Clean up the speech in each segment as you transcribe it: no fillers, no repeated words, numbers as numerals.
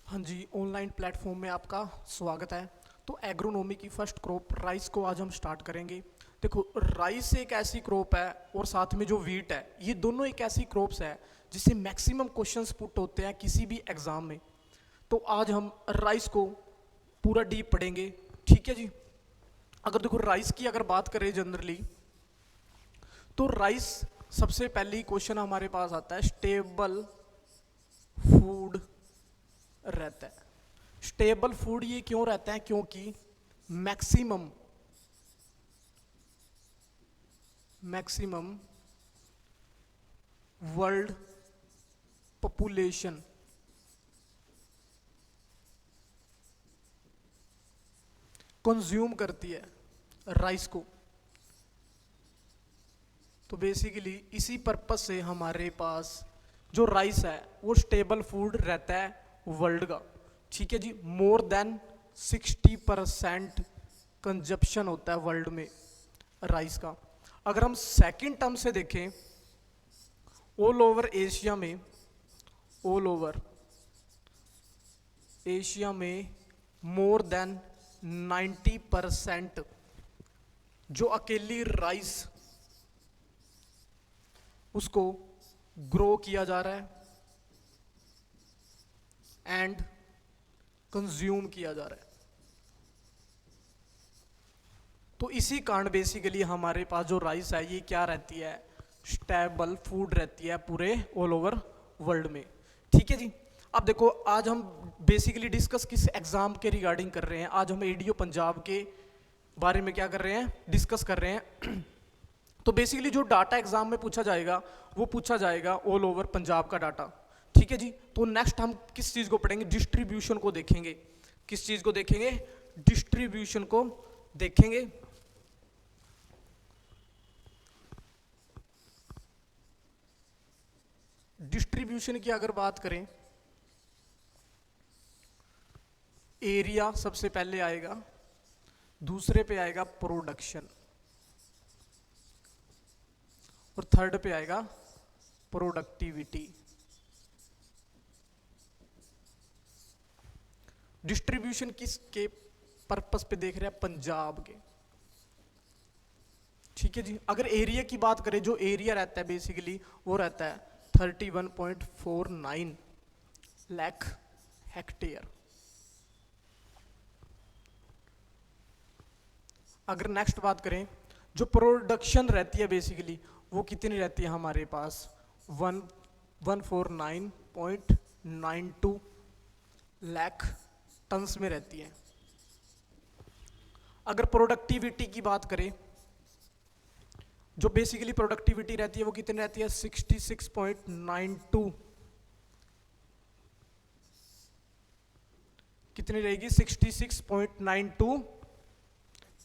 हाँ जी, online platform में आपका स्वागत है। तो एग्रोनॉमी की फर्स्ट क्रॉप राइस को आज हम स्टार्ट करेंगे। देखो, राइस एक ऐसी क्रॉप है और साथ में जो वीट है, ये दोनों एक ऐसी क्रॉप्स है जिससे मैक्सिमम क्वेश्चंस पुट होते हैं किसी भी एग्जाम में। तो आज हम राइस को पूरा डीप पढ़ेंगे। ठीक है जी। अगर देखो राइस की अगर बात करें जनरली, तो राइस सबसे पहली क्वेश्चन हमारे पास आता है, स्टेबल फूड रहता है। स्टेबल फूड ये क्यों रहता है? क्योंकि maximum maximum world population consume करती है राइस को। तो बेसिकली इसी पर्पस से हमारे पास जो राइस है वो स्टेबल फूड रहता है वर्ल्ड का। ठीक है जी। मोर देन 60% कंजप्शन होता है वर्ल्ड में राइस का। अगर हम सेकंड टर्म से देखें, ऑल ओवर एशिया में ऑल ओवर एशिया में मोर देन 90% जो अकेली राइस उसको ग्रो किया जा रहा है एंड कंज्यूम किया जा रहा है। तो इसी कारण बेसिकली हमारे पास जो राइस है ये क्या रहती है? स्टेबल फूड रहती है पूरे ऑल ओवर वर्ल्ड में। ठीक है जी। अब देखो, आज हम बेसिकली डिस्कस किस एग्जाम के रिगार्डिंग कर रहे हैं? आज हम एडीओ पंजाब के बारे में क्या कर रहे हैं? डिस्कस कर रहे हैं। तो बेसिकली जो डाटा एग्जाम में पूछा जाएगा वो पूछा जाएगा ऑल ओवर पंजाब का डाटा। ठीक है जी। तो नेक्स्ट हम किस चीज को पढ़ेंगे? डिस्ट्रीब्यूशन को देखेंगे। किस चीज को देखेंगे? डिस्ट्रीब्यूशन को देखेंगे। डिस्ट्रीब्यूशन की अगर बात करें, एरिया सबसे पहले आएगा, दूसरे पे आएगा प्रोडक्शन, और थर्ड पे आएगा प्रोडक्टिविटी। डिस्ट्रीब्यूशन किसके पर्पस पे देख रहे हैं? पंजाब के। ठीक है जी। अगर एरिया की बात करें, जो एरिया रहता है बेसिकली वो रहता है 31.49 लाख हेक्टेयर। अगर नेक्स्ट बात करें, जो प्रोडक्शन रहती है बेसिकली वो कितनी रहती है हमारे पास? 149.92 लाख टन्स में रहती है। अगर प्रोडक्टिविटी की बात करें, जो बेसिकली प्रोडक्टिविटी रहती है वो कितनी रहती है? 66.92। कितनी रहेगी? 66.92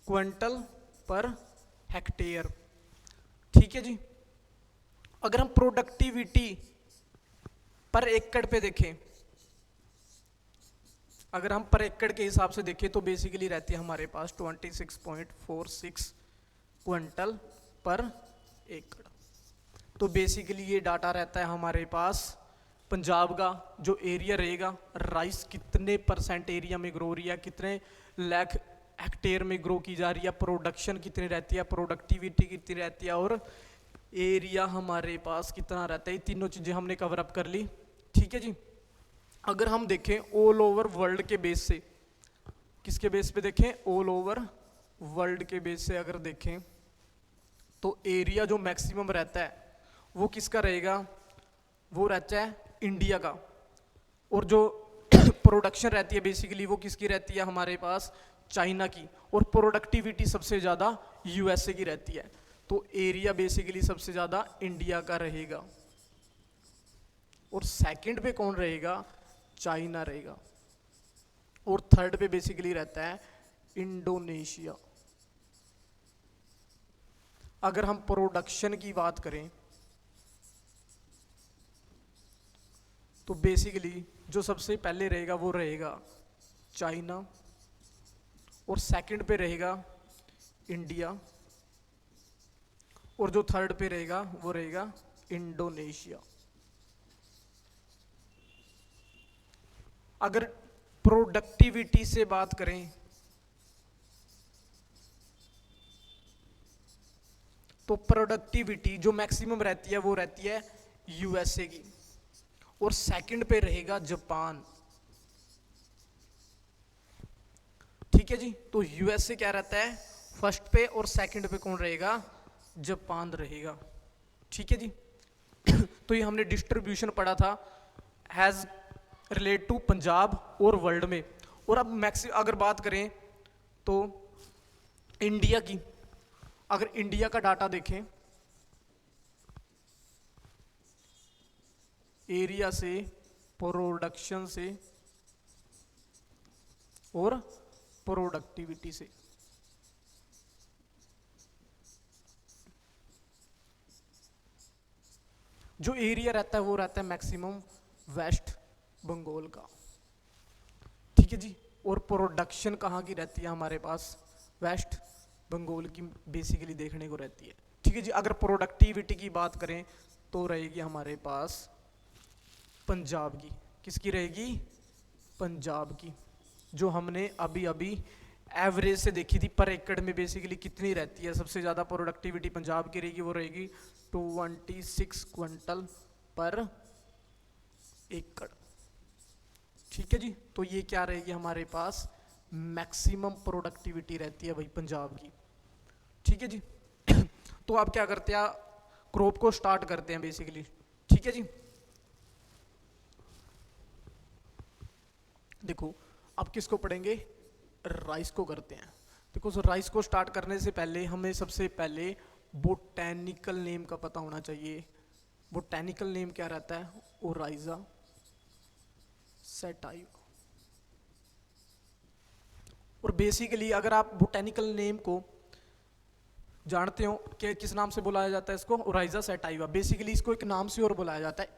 क्विंटल पर हेक्टेयर। ठीक है जी। अगर हम प्रोडक्टिविटी पर एकड़ पे देखें, अगर हम पर एकड़ के हिसाब से देखें तो बेसिकली रहती है हमारे पास 26.46 क्विंटल पर एकड़। तो बेसिकली ये डाटा रहता है हमारे पास पंजाब का। जो एरिया रहेगा, राइस कितने परसेंट एरिया में ग्रो हो रही है, कितने लाख हेक्टेयर में ग्रो की जा रही है, प्रोडक्शन कितनी रहती है, प्रोडक्टिविटी कितनी रहती है, और एरिया हमारे पास कितना रहता है। ये तीनों चीजें हमने कवर अप कर ली। ठीक है जी। अगर हम देखें ऑल ओवर वर्ल्ड के बेस से, किसके बेस पे देखें? ऑल ओवर वर्ल्ड के बेस से अगर देखें तो एरिया जो मैक्सिमम रहता है वो किसका रहेगा? वो रहता है इंडिया का। और जो प्रोडक्शन रहती है बेसिकली वो किसकी रहती है हमारे पास? चाइना की। और प्रोडक्टिविटी सबसे ज्यादा यूएसए की रहती है। तो एरिया बेसिकली सबसे ज्यादा इंडिया का रहेगा। और सेकंड पे कौन रहेगा? चाइना रहेगा। और थर्ड पे बेसिकली रहता है इंडोनेशिया। अगर हम प्रोडक्शन की बात करें तो बेसिकली जो सबसे पहले रहेगा वो रहेगा चाइना, और सेकंड पे रहेगा इंडिया, और जो थर्ड पे रहेगा वो रहेगा इंडोनेशिया। अगर प्रोडक्टिविटी से बात करें तो प्रोडक्टिविटी जो मैक्सिमम रहती है वो रहती है यूएसए की, और सेकंड पे रहेगा जापान। ठीक है जी, तो यूएसए क्या रहता है फर्स्ट पे, और सेकंड पे कौन रहेगा, जापान रहेगा। ठीक है जी। तो ये हमने डिस्ट्रीब्यूशन पढ़ा था हैज रिलेट टू पंजाब और वर्ल्ड में। और अब अगर बात करें तो इंडिया की, अगर इंडिया का डाटा देखें एरिया से, प्रोडक्शन से और प्रोडक्टिविटी से, जो एरिया रहता है वो रहता है मैक्सिमम वेस्ट बंगाल का। ठीक है जी, और प्रोडक्शन कहाँ की रहती है हमारे पास, वेस्ट बंगाल की बेसिकली देखने को रहती है। ठीक है जी, अगर प्रोडक्टिविटी की बात करें तो रहेगी हमारे पास पंजाब की। किसकी रहेगी, पंजाब की, जो हमने अभी अभी एवरेज से देखी थी पर एकड़ में बेसिकली कितनी रहती है। सबसे ज़्यादा प्रोडक्टिविटी पंजाब की रहेगी, वो रहेगी 26 क्विंटल पर एकड़। ठीक है जी, तो ये क्या रहेगी हमारे पास, मैक्सिमम प्रोडक्टिविटी रहती है भाई पंजाब की। ठीक है जी। तो आप क्या करते हैं, क्रॉप को स्टार्ट करते हैं बेसिकली। ठीक है जी, देखो अब किसको पढ़ेंगे, राइस को करते हैं। देखो सो राइस को स्टार्ट करने से पहले हमें सबसे पहले बोटेनिकल नेम का पता होना चाहिए। बोटेनिकल नेम क्या रहता है, ओराइजा सैटाइवा। और बेसिकली अगर आप बोटेनिकल नेम को जानते हो कि किस नाम से बुलाया जाता है इसको, ओराइजा सैटाइवा। बेसिकली इसको एक नाम से और बुलाया जाता है,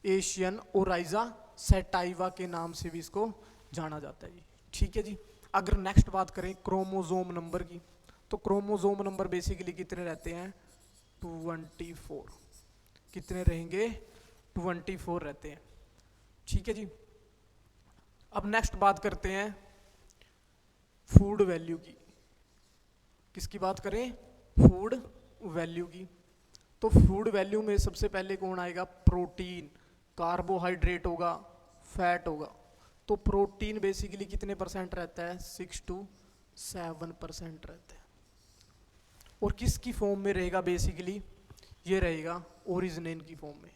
एशियन ओराइजा सैटाइवा के नाम से भी इसको जाना जाता है जी। ठीक है जी, अगर नेक्स्ट बात करें क्रोमोजोम नंबर की, तो क्रोमोजोम नंबर बेसिकली कितने रहते हैं, 24। कितने रहेंगे, 24 रहते हैं। ठीक है जी, अब नेक्स्ट बात करते हैं फूड वैल्यू की। किसकी बात करें, फूड वैल्यू की। तो फूड वैल्यू में सबसे पहले कौन आएगा, प्रोटीन, कार्बोहाइड्रेट होगा, फैट होगा। तो प्रोटीन बेसिकली कितने परसेंट रहता है, 6 to 7% रहता है। और किसकी फॉर्म में रहेगा, बेसिकली ये रहेगा ओरिजिनेन की फॉर्म में।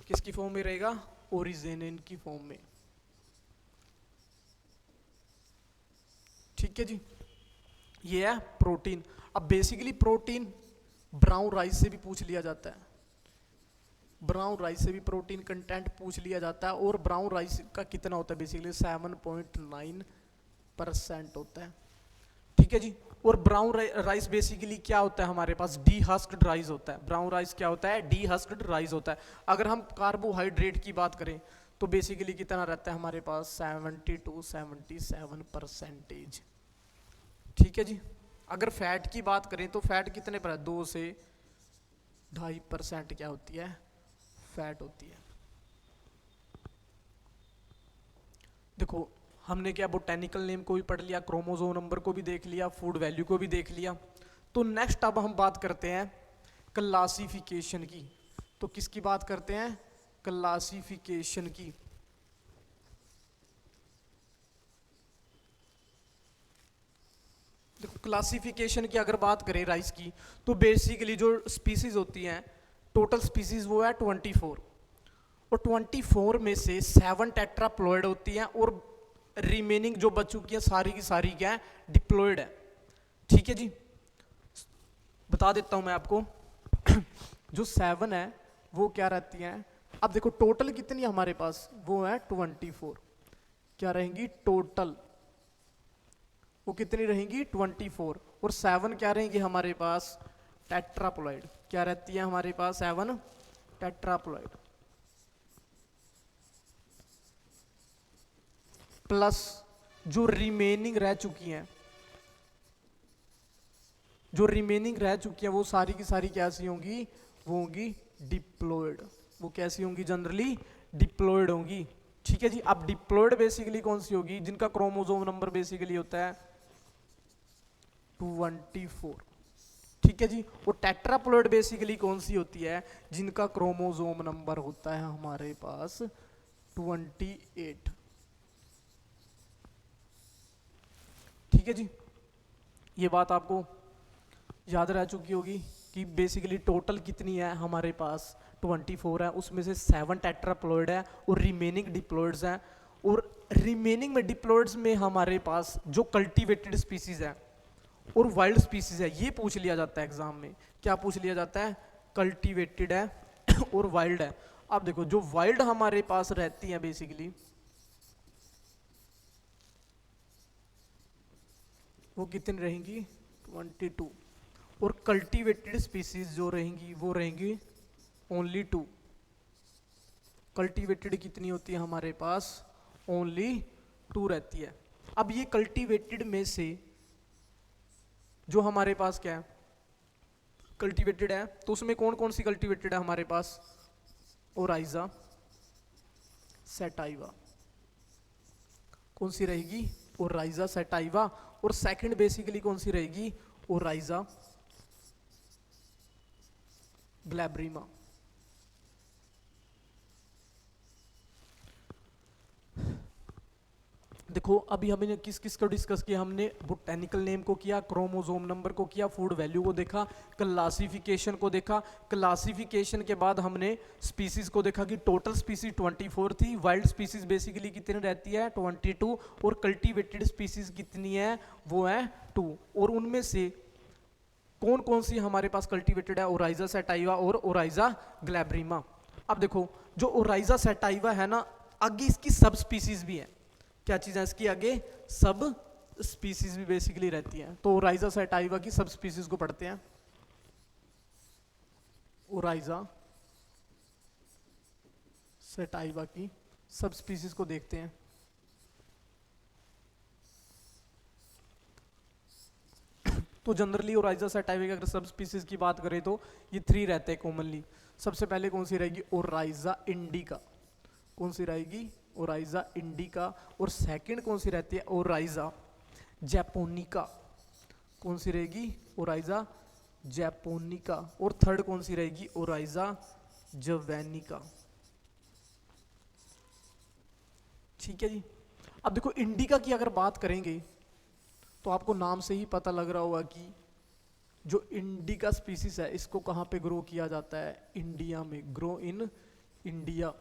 किसकी फॉर्म में रहेगा, ओरिजिनेन की फॉर्म में। ठीक है जी, ये है प्रोटीन। अब बेसिकली प्रोटीन ब्राउन राइस से भी पूछ लिया जाता है, ब्राउन राइस से भी प्रोटीन कंटेंट पूछ लिया जाता है। और ब्राउन राइस का कितना होता है, बेसिकली 7.9% होता है। ठीक है जी, और ब्राउन राइस बेसिकली क्या होता है हमारे पास, डी हस्क्ड राइस होता है। ब्राउन राइस क्या होता है, डी हस्क्ड राइस होता है। अगर हम कार्बोहाइड्रेट की बात करें तो बेसिकली कितना रहता है हमारे पास, 70 to 77%। ठीक है जी, अगर फैट की बात करें तो फैट कितने पर है, 2 से 2.5% क्या होती है, फैट होती है। देखो हमने क्या बोटेनिकल नेम को भी पढ़ लिया, क्रोमोसोम नंबर को भी देख लिया, फूड वैल्यू को भी देख लिया। तो नेक्स्ट अब हम बात करते हैं क्लासिफिकेशन की। तो किसकी बात करते हैं, क्लासिफिकेशन की। देखो क्लासिफिकेशन की अगर बात करें राइस की, तो बेसिकली जो स्पीसीज होती हैं, टोटल स्पीसीज वो है 24। और 24 में से 7 टेट्राप्लॉइड होती हैं, और रिमेनिंग जो बच चुकी हैं सारी की सारी क्या है, डिप्लॉइड है। ठीक है जी, बता देता हूं मैं आपको। जो 7 है वो क्या रहती हैं, अब देखो टोटल कितनी है हमारे पास, वो है 24। क्या रहेंगी टोटल, वो कितनी रहेंगी 24। और 7 क्या रहेंगी हमारे पास, टेट्राप्लॉइड। क्या रहती है हमारे पास, 7 टेट्राप्लॉइड। प्लस जो रिमेनिंग रह चुकी हैं, जो रिमेनिंग रह चुकी हैं वो सारी की सारी कैसी होंगी, वो होंगी डिप्लॉइड। वो कैसी होंगी, जनरली डिप्लॉयड होंगी। ठीक है जी। अब डिप्लॉयड बेसिकली कौन सी होगी, जिनका क्रोमोसोम नंबर बेसिकली होता है 24। ठीक है जी। और टेट्राप्लॉयड बेसिकली कौन सी होती है, जिनका क्रोमोसोम नंबर होता है हमारे पास 28। ठीक है जी। ये बात आपको याद रह चुकी होगी कि बेसिकली टोटल कितनी है हमारे पास 24 है, उसमें से 7 टेट्राप्लॉयड है और रिमेनिंग डिप्लॉयड्स हैं। और रिमेनिंग में डिप्लॉयड्स में हमारे पास जो कल्टीवेटेड स्पीसीज है और वाइल्ड स्पीसीज है, ये पूछ लिया जाता है एग्जाम में। क्या पूछ लिया जाता है, कल्टीवेटेड है और वाइल्ड है। अब देखो जो वाइल्ड हमारे पास रहती है बेसिकली वो कितनी रहेंगी 22, और कल्टीवेटेड स्पीसीज जो रहेंगी वो रहेंगी ओनली 2। कल्टीवेटेड कितनी होती है हमारे पास, ओनली 2 रहती है। अब ये कल्टीवेटेड में से जो हमारे पास क्या है, कल्टीवेटेड है, तो उसमें कौन कौन सी कल्टीवेटेड है हमारे पास, ओराइजा, सेटाइवा। कौन सी रहेगी, ओराइजा, सेटाइवा। और सेकंड बेसिकली कौन सी रहेगी, ओराइजा ग्लैब्रिमा। देखो अभी हमने किस किस को डिस्कस किया, हमने बोटेनिकल नेम को किया, क्रोमोसोम नंबर को किया, फूड वैल्यू को देखा, क्लासिफिकेशन को देखा। क्लासिफिकेशन के बाद हमने स्पीसीज को देखा कि टोटल स्पीसीज 24 थी, वाइल्ड स्पीसीज बेसिकली कितनी रहती है 22, और कल्टीवेटेड स्पीसीज कितनी है वो है 2। और उनमें से कौन कौन सी हमारे पास कल्टीवेटेड है, ओराइजा सेटाइवा और ओराइजा ग्लैब्रिमा। अब देखो जो ओराइजा सेटाइवा है ना, आगे इसकी सब स्पीसीज भी है। क्या चीज है इसकी आगे, सब स्पीसीज भी बेसिकली रहती हैं। तो ओराइजा सेटाइवा की सब स्पीसीज को पढ़ते हैं। ओराइजा सेटाइवा की सब स्पीसीज को देखते हैं। तो जनरली ओराइजा सेटाइवा की अगर सब स्पीसीज की बात करें तो ये 3 रहते हैं कॉमनली। सबसे पहले कौन सी रहेगी, ओराइजा इंडिका। कौन सी रहेगी, ओराइजा इंडिका। और सेकंड कौन सी रहती है, ओराइजा जैपोनिका। कौन सी रहेगी, ओराइजा जैपोनिका। और थर्ड कौन सी रहेगी, ओराइजा जवैनिका। ठीक है जी। अब देखो इंडिका की अगर बात करेंगे तो आपको नाम से ही पता लग रहा होगा कि जो इंडिका स्पीसीज है इसको कहां पे ग्रो किया जाता है, इंडिया में, ग्रो इन इंडिया।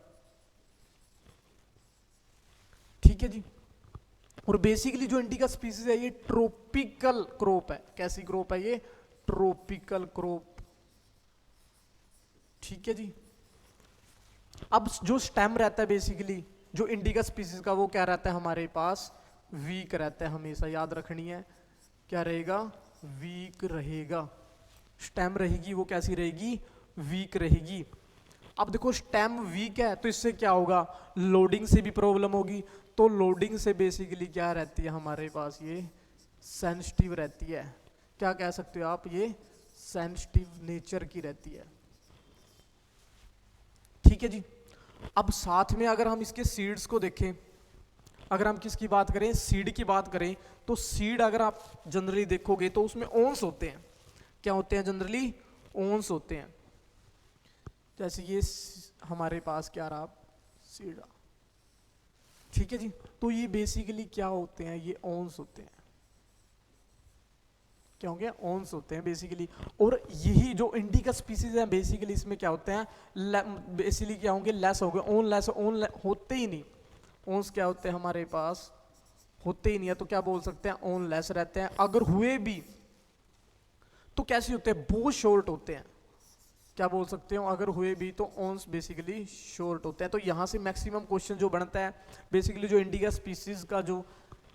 ठीक है जी। और बेसिकली जो इंडिका स्पीसीज है ये ट्रॉपिकल क्रॉप है। कैसी क्रॉप है ये, ट्रॉपिकल क्रॉप। ठीक है जी। अब जो स्टेम रहता है बेसिकली जो इंडिका स्पीसीज का, वो क्या रहता है हमारे पास, वीक रहता है। हमेशा याद रखनी है, क्या रहेगा, वीक रहेगा। स्टेम रहेगी वो कैसी रहेगी, वीक रहेगी। अब देखो स्टेम वीक है तो इससे क्या होगा, लोडिंग से भी प्रॉब्लम होगी। तो लोडिंग से बेसिकली क्या रहती है हमारे पास, ये सेंसिटिव रहती है। क्या कह सकते हो आप, ये सेंसिटिव नेचर की रहती है। ठीक है जी। अब साथ में अगर हम इसके सीड्स को देखें, अगर हम किसकी बात करें, सीड की बात करें, तो सीड अगर आप जनरली देखोगे तो उसमें ओन्स होते हैं। क्या होते हैं, जनरली ओन्स होते हैं। जैसे ये हमारे पास क्या रहा, सीड। ठीक है जी। तो ये बेसिकली क्या होते हैं, ये ओन्स होते हैं। क्या होंगे, ओन्स होते हैं बेसिकली। और यही जो इंडिका स्पीसीज है बेसिकली इसमें क्या होते हैं, बेसिकली क्या होंगे, लेस हो गए, ओन लेस, ओन होते ही नहीं। ओन्स क्या होते हैं हमारे पास, होते ही नहीं है, तो क्या बोल सकते हैं, ओन लेस रहते हैं। अगर हुए भी तो कैसे होते हैं, बहुत शॉर्ट होते हैं। क्या बोल सकते हो, अगर हुए भी तो ओन्स बेसिकली शॉर्ट होते हैं। तो यहाँ से मैक्सिमम क्वेश्चन जो बनता है बेसिकली जो इंडिका स्पीसीज का जो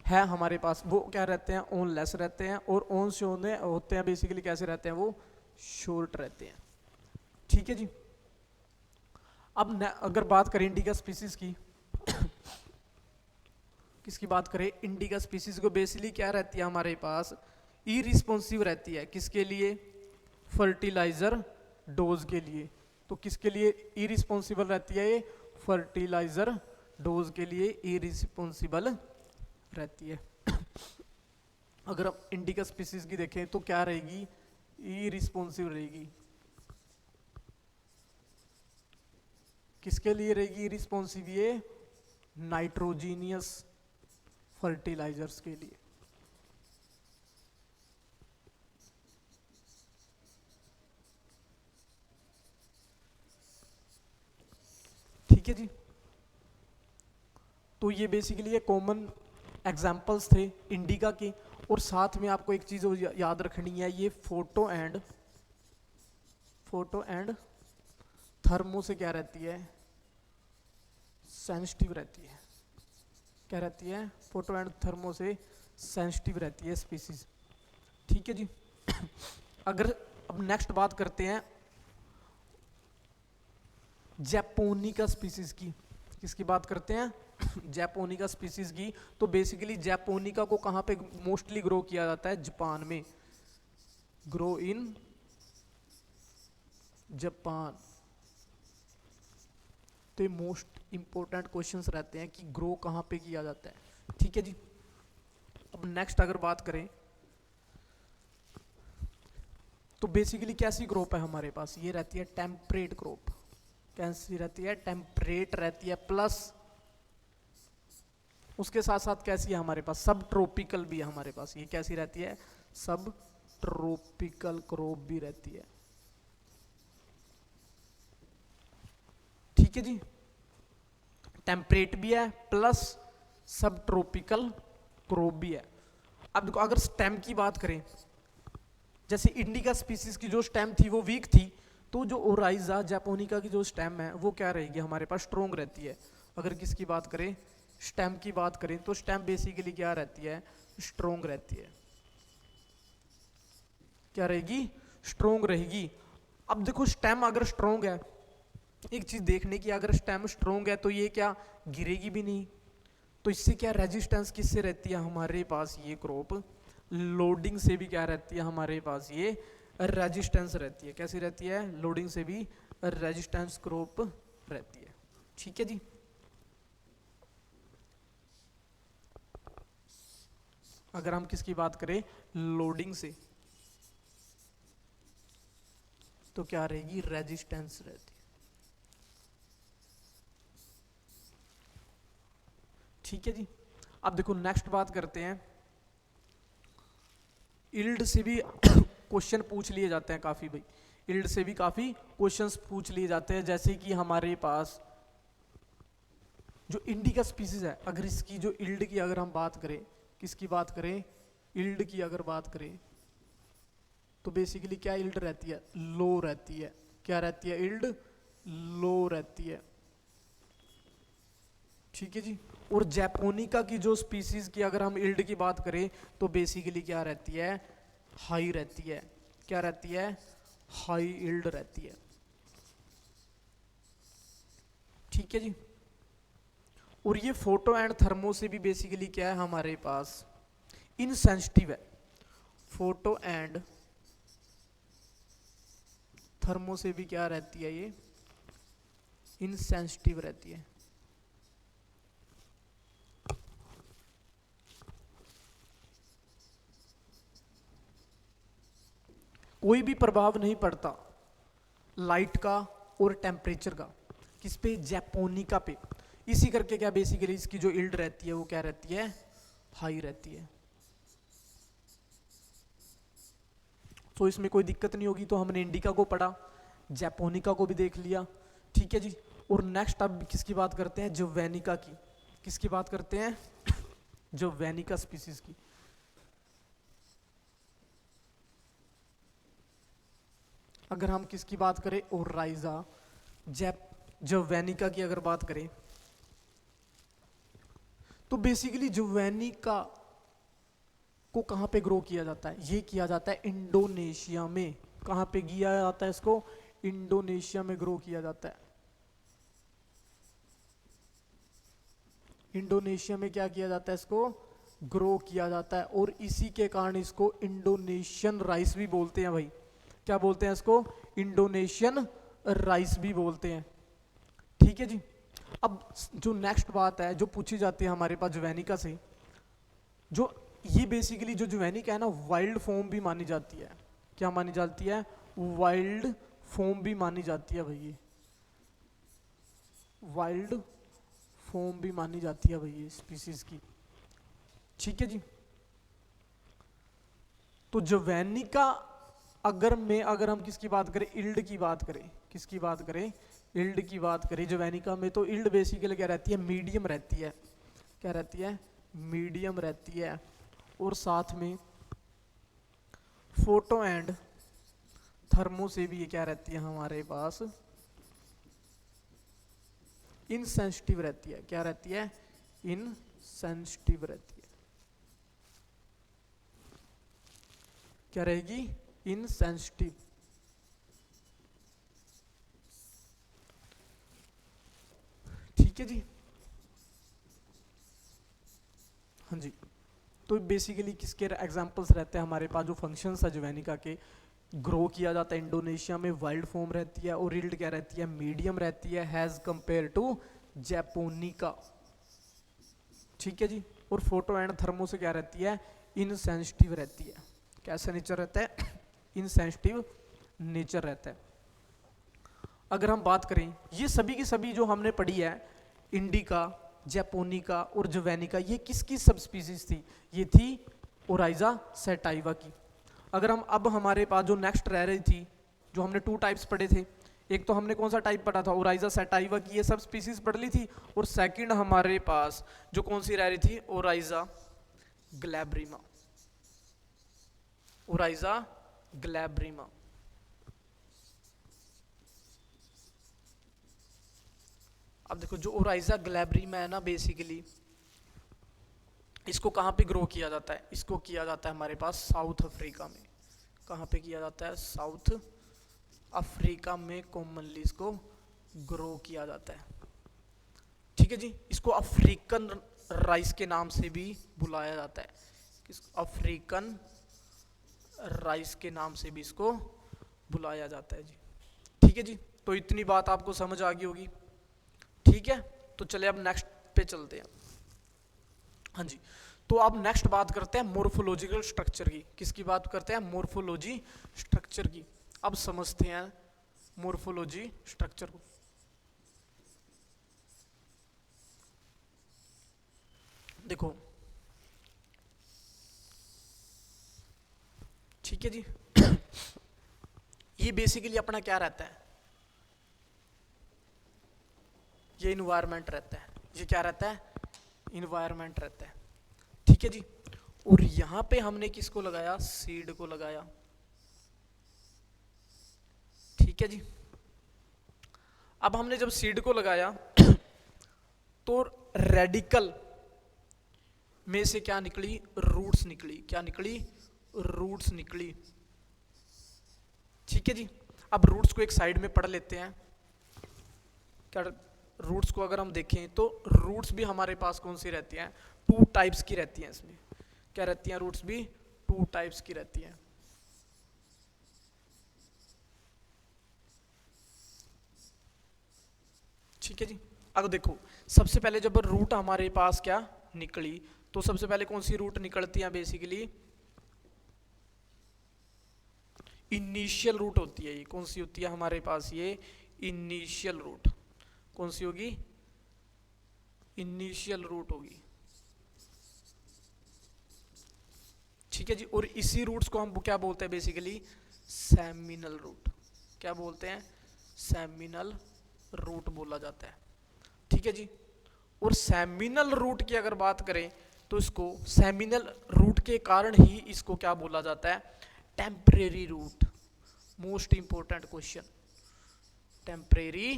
है हमारे पास, वो क्या रहते हैं, ओन लेस रहते हैं। और ओन्स जो होते हैं बेसिकली कैसे रहते हैं, वो शॉर्ट रहते हैं। ठीक है जी। अब अगर बात करें इंडिका स्पीसीज की किसकी बात करें, इंडिका स्पीसीज को बेसिकली क्या रहती है हमारे पास, इरिस्पॉन्सिव रहती है। किसके लिए, फर्टिलाइजर डोज के लिए। तो किसके लिए इरिस्पॉन्सिबल रहती है ये? फर्टिलाइजर डोज के लिए इरिस्पॉन्सिबल रहती है। अगर आप इंडिका स्पीसीज की देखें तो क्या रहेगी? इरिस्पॉन्सिव रहेगी। किसके लिए रहेगी इरिस्पॉन्सिव? ये नाइट्रोजीनियस फर्टिलाइजर्स के लिए। ठीक है जी। तो ये बेसिकली ये कॉमन एग्जाम्पल्स थे इंडिका के। और साथ में आपको एक चीज याद रखनी है, ये फोटो एंड थर्मो से क्या रहती है? सेंसिटिव रहती है। क्या रहती है? फोटो एंड थर्मो से सेंसिटिव रहती है स्पीसीज। ठीक है जी। अगर अब नेक्स्ट बात करते हैं जैपोनिका स्पीसीज की। किसकी बात करते हैं? जैपोनिका स्पीसीज की। तो बेसिकली जैपोनिका को कहां पे मोस्टली ग्रो किया जाता है? जापान में। Grow in Japan. तो ये मोस्ट इंपॉर्टेंट क्वेश्चंस रहते हैं कि ग्रो कहां पे किया जाता है। ठीक है जी। अब नेक्स्ट अगर बात करें तो बेसिकली कैसी ग्रोप है हमारे पास? ये रहती है टेम्परेट ग्रोप। कैसी रहती है? टेम्परेट रहती है, प्लस उसके साथ साथ कैसी है हमारे पास? सब ट्रॉपिकल भी है हमारे पास। ये कैसी रहती है? सब ट्रॉपिकल क्रॉप भी रहती है। ठीक है जी। टेम्परेट भी है प्लस सब ट्रॉपिकल क्रॉप भी है। अब देखो अगर स्टेम की बात करें, जैसे इंडिका स्पीसीज की जो स्टेम थी वो वीक थी, तो जो ओराइजा जैपोनिका की जो स्टेम है वो क्या रहेगी हमारे पास? स्ट्रोंग रहती है। अगर किसकी बात करें? स्टेम की बात करें तो स्टेम बेसिकली क्या रहती है? स्ट्रोंग रहती है। क्या रहेगी? स्ट्रोंग रहेगी। अब देखो स्टेम अगर स्ट्रोंग है, एक चीज देखने की, अगर स्टेम स्ट्रोंग है तो ये क्या गिरेगी भी नहीं। तो इससे क्या रेजिस्टेंस किससे रहती है हमारे पास? ये क्रॉप लोडिंग से भी क्या रहती है हमारे पास? ये रेजिस्टेंस रहती है। कैसी रहती है? लोडिंग से भी रेजिस्टेंस क्रॉप रहती है। ठीक है जी। अगर हम किसकी बात करें लोडिंग से, तो क्या रहेगी? रेजिस्टेंस रहती है। ठीक है जी। अब देखो नेक्स्ट बात करते हैं, इल्ड से भी क्वेश्चन पूछ लिए जाते हैं काफी भाई। इल्ड से भी काफी क्वेश्चंस पूछ लिए जाते हैं। जैसे कि हमारे पास जो इंडिका स्पीसीज है, अगर इसकी जो इल्ड की अगर हम बात करें, किसकी बात करें? इल्ड की अगर बात करें तो बेसिकली क्या इल्ड रहती है? लो रहती है। क्या रहती है? इल्ड लो रहती है। ठीक है जी। और जैपोनिका की जो स्पीसीज की अगर हम इल्ड की बात करें तो बेसिकली क्या रहती है? हाई रहती है। क्या रहती है? हाई इल्ड रहती है। ठीक है जी। और ये फोटो एंड थर्मो से भी बेसिकली क्या है हमारे पास? इनसेंसिटिव है। फोटो एंड थर्मो से भी क्या रहती है? ये इनसेंसिटिव रहती है। कोई भी प्रभाव नहीं पड़ता लाइट का और टेम्परेचर का। किस पे? जैपोनिका पे। इसी करके क्या बेसिकली इसकी जो इल्ड रहती है वो क्या रहती है? हाई रहती है। तो इसमें कोई दिक्कत नहीं होगी। तो हमने इंडिका को पढ़ा, जैपोनिका को भी देख लिया। ठीक है जी। और नेक्स्ट अब किसकी बात करते हैं? जोवेनिका की। किसकी बात करते हैं? जोवेनिका स्पीसीज की। अगर हम किसकी बात करें? ओराइजा जोवेनिका की अगर बात करें तो बेसिकली जोवेनिका को कहां पे ग्रो किया जाता है? ये किया जाता है इंडोनेशिया में। कहां पे किया जाता है इसको? इंडोनेशिया में ग्रो किया जाता है। इंडोनेशिया में क्या किया जाता है? इसको ग्रो किया जाता है। और इसी के कारण इसको इंडोनेशियन राइस भी बोलते हैं भाई। क्या बोलते हैं इसको? इंडोनेशियन राइस भी बोलते हैं। ठीक है जी। अब जो नेक्स्ट बात है जो पूछी जाती है हमारे पास ज्वेनिका से, जो ये बेसिकली जो ज्वेनिका है ना वाइल्ड फॉर्म भी मानी जाती है। क्या मानी जाती है? वाइल्ड फॉर्म भी मानी जाती है भाई, वाइल्ड फॉर्म भी मानी जाती है भाई स्पीसीज की। ठीक है जी। तो ज्वेनिका अगर हम किसकी बात करें, इल्ड की बात करें, किसकी बात करें, इल्ड की बात करें ज्वेनिका में, तो इल्ड बेसिकली क्या रहती है, मीडियम रहती है। क्या रहती है? मीडियम रहती है। और साथ में फोटो एंड थर्मो से भी ये क्या रहती है हमारे पास, इनसेंसिटिव रहती है। क्या रहती है? इनसेंसिटिव रहती है। क्या रहेगी? इनसेंसिटिव। ठीक है जी। हाँ जी। तो बेसिकली किसके एग्जांपल्स रहते हैं हमारे पास, जो फंक्शंस है ज्वेनिका के, ग्रो किया जाता है इंडोनेशिया में, वाइल्ड फॉर्म रहती है, और यील्ड क्या रहती है, मीडियम रहती है हैज कंपेयर टू जैपोनिका। ठीक है जी। और फोटो एंड थर्मो से क्या रहती है, इनसेंसिटिव रहती है। कैसा नेचर रहता है? इनसेंसिटिव नेचर रहता है। अगर हम बात करें ये सभी की सभी जो हमने पढ़ी है, इंडिका, जैपोनिका और ज्वेनिका, ये किसकी सब स्पीसीज थी? ये थी ओराइजा सेटाइवा की। अगर हम अब हमारे पास जो नेक्स्ट रह रही थी, जो हमने 2 टाइप्स पढ़े थे, एक तो हमने कौन सा टाइप पढ़ा था, ओराइजा सेटाइवा की ये सब स्पीसीज पढ़ ली थी, और सेकंड हमारे पास जो कौन सी रह रही थी, ओराइजा ग्लैब्रिमा। ओराइजा ग्लैब्रिमा। अब देखो जो ओराइजा ग्लैब्रिमा है ना, बेसिकली इसको कहाँ पे ग्रो किया जाता है? इसको किया जाता है हमारे पास साउथ अफ्रीका में। कहाँ पे किया जाता है? साउथ अफ्रीका में कॉमनली इसको ग्रो किया जाता है। ठीक है जी। इसको अफ्रीकन राइस के नाम से भी बुलाया जाता है। अफ्रीकन राइस के नाम से भी इसको बुलाया जाता है जी। ठीक है जी। तो इतनी बात आपको समझ आ गई होगी। ठीक है। तो चले अब नेक्स्ट पे चलते हैं। हाँ जी। तो अब नेक्स्ट बात करते हैं मोर्फोलॉजिकल स्ट्रक्चर की। किसकी बात करते हैं? मोर्फोलॉजी स्ट्रक्चर की। अब समझते हैं मोर्फोलॉजी स्ट्रक्चर को। देखो, ठीक है जी। ये बेसिकली अपना क्या रहता है, ये इन्वायरमेंट रहता है। ये क्या रहता है? इन्वायरमेंट रहता है। ठीक है जी। और यहां पे हमने किसको लगाया? सीड को लगाया। ठीक है जी। अब हमने जब सीड को लगाया तो रेडिकल में से क्या निकली? रूट्स निकली। क्या निकली? रूट्स निकली। ठीक है जी। अब रूट्स को एक साइड में पढ़ लेते हैं। क्या रूट्स को अगर हम देखें तो रूट्स भी हमारे पास कौन सी रहती हैं? 2 टाइप्स की रहती हैं। इसमें क्या रहती हैं? रूट्स भी 2 टाइप्स की रहती हैं। ठीक है जी। अब देखो, सबसे पहले जब रूट हमारे पास क्या निकली, तो सबसे पहले कौन सी रूट निकलती है? बेसिकली इनिशियल रूट होती है। ये कौन सी होती है हमारे पास? ये इनिशियल रूट। कौन सी होगी? इनिशियल रूट होगी। ठीक है जी। और इसी रूट्स को हम क्या बोलते हैं? Basically seminal root. क्या बोलते हैं? सेमिनल रूट बोला जाता है। ठीक है जी। और सेमिनल रूट की अगर बात करें तो इसको सेमिनल रूट के कारण ही इसको क्या बोला जाता है? Temporary root. Most important question, temporary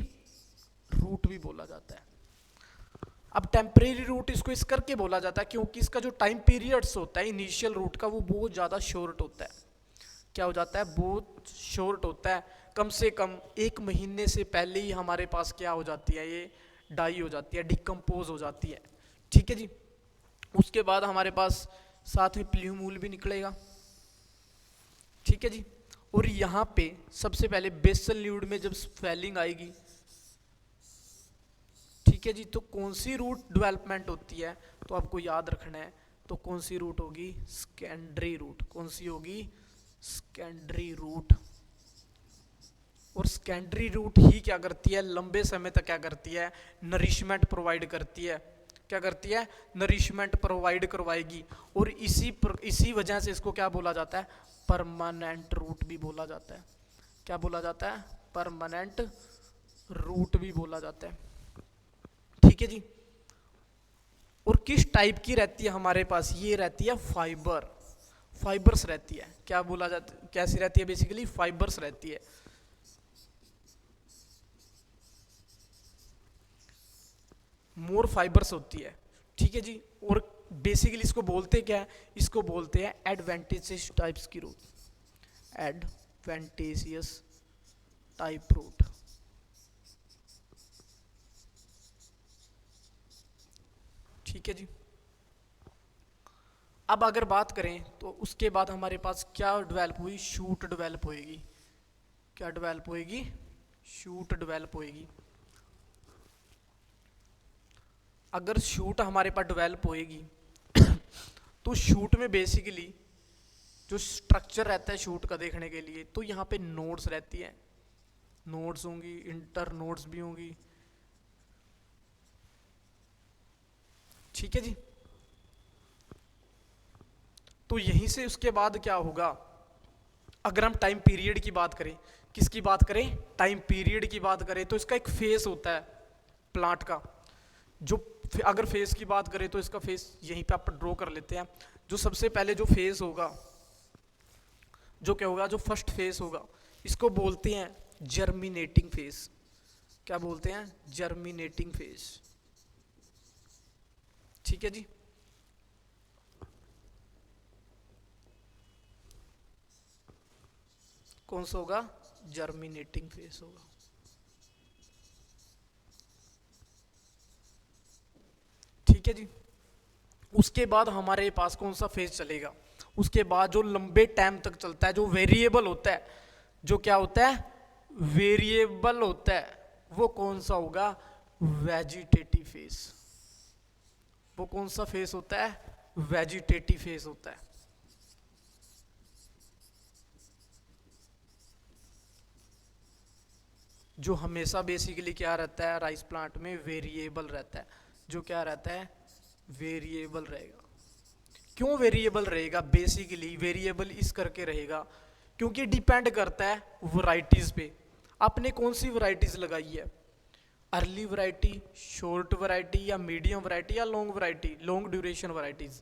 root भी बोला जाता है। अब टेम्परेरी रूट इसको इस करके बोला जाता है क्योंकि इसका जो टाइम पीरियड्स होता है इनिशियल रूट का, वो बहुत ज़्यादा शॉर्ट होता है। क्या हो जाता है? बहुत शॉर्ट होता है। कम से कम 1 महीने से पहले ही हमारे पास क्या हो जाती है? ये डाई हो जाती है, डिकम्पोज हो जाती है। ठीक है जी। उसके बाद हमारे पास साथ में प्ल्यूमूल भी निकलेगा। ठीक है जी। और यहाँ पे सबसे पहले बेसल ल्यूड में जब स्वेलिंग आएगी, ठीक है जी, तो कौन सी रूट डेवलपमेंट होती है, तो आपको याद रखना है, तो कौन सी रूट होगी, सेकेंडरी रूट। कौन सी होगी, सेकेंडरी रूट। और सेकेंडरी रूट ही क्या करती है, लंबे समय तक क्या करती है, नरिशमेंट प्रोवाइड करती है। क्या करती है, नरिशमेंट प्रोवाइड करवाएगी। और इसी वजह से इसको क्या बोला जाता है, परमानेंट रूट भी बोला जाता है। क्या बोला जाता है, परमानेंट रूट भी बोला जाता है। ठीक है जी। और किस टाइप की रहती है हमारे पास, ये रहती है फाइबर्स रहती है। क्या बोला जाता है, कैसी रहती है, बेसिकली फाइबर्स रहती है। मोर फाइबर्स होती है। ठीक है जी। और बेसिकली इसको बोलते क्या है, इसको बोलते हैं एडवेंटिशियस टाइप्स की रूट, एडवेंटिशियस टाइप रूट। ठीक है जी। अब अगर बात करें तो उसके बाद हमारे पास क्या डेवलप हुई, शूट डेवलप होएगी। क्या डेवलप होएगी, शूट डेवलप होएगी। अगर शूट हमारे पास डेवलप होएगी तो शूट में बेसिकली जो स्ट्रक्चर रहता है शूट का देखने के लिए, तो यहाँ पे नोड्स रहती है, नोड्स होंगी, इंटर नोड्स भी होंगी। ठीक है जी। तो यहीं से उसके बाद क्या होगा, अगर हम टाइम पीरियड की बात करें, किसकी बात करें, टाइम पीरियड की बात करें, तो इसका एक फेस होता है प्लांट का। जो अगर फेस की बात करें तो इसका फेस यहीं पे आप ड्रॉ कर लेते हैं। जो सबसे पहले जो फेस होगा, जो क्या होगा, जो फर्स्ट फेस होगा, इसको बोलते हैं जर्मिनेटिंग फेस। क्या बोलते हैं, जर्मिनेटिंग फेस। ठीक है जी। कौन सा होगा, जर्मिनेटिंग फेस होगा। ठीक है जी। उसके बाद हमारे पास कौन सा फेज चलेगा, उसके बाद जो लंबे टाइम तक चलता है, जो वेरिएबल होता है, जो क्या होता है, वेरिएबल होता है, वो कौन सा होगा, वेजिटेटिव फेज। वो कौन सा फेज होता है, वेजिटेटिव फेज होता है। जो हमेशा बेसिकली क्या रहता है राइस प्लांट में, वेरिएबल रहता है। जो क्या रहता है, वेरिएबल रहेगा। क्यों वेरिएबल रहेगा, बेसिकली वेरिएबल इस करके रहेगा क्योंकि डिपेंड करता है वैरायटीज पे। आपने कौन सी वैरायटीज लगाई है, अर्ली वैरायटी, शॉर्ट वैरायटी, या मीडियम वैरायटी, या long variety, long duration varieties.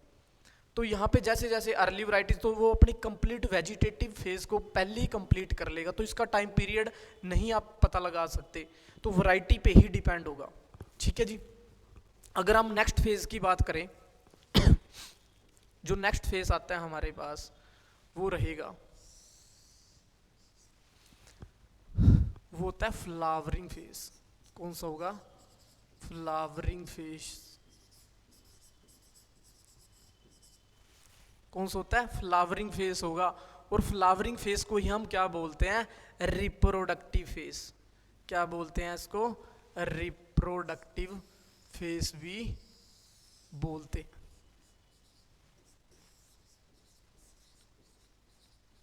तो यहाँ पे जैसे जैसे अर्ली वैरायटीज, तो वो अपनी कंप्लीट वेजिटेटिव फेज को पहले ही कंप्लीट कर लेगा, तो इसका टाइम पीरियड नहीं आप पता लगा सकते, तो वैरायटी पे ही डिपेंड होगा। ठीक है जी। अगर हम नेक्स्ट फेज की बात करें, जो नेक्स्ट फेज आता है हमारे पास, वो रहेगा, वो होता है फ्लावरिंग फेज। कौन सा होगा, फ्लावरिंग फेज। कौन सा होता है, फ्लावरिंग फेज होगा। और फ्लावरिंग फेज को ही हम क्या बोलते हैं, रिप्रोडक्टिव फेज। क्या बोलते हैं इसको, रिप्रोडक्टिव फेज भी बोलते।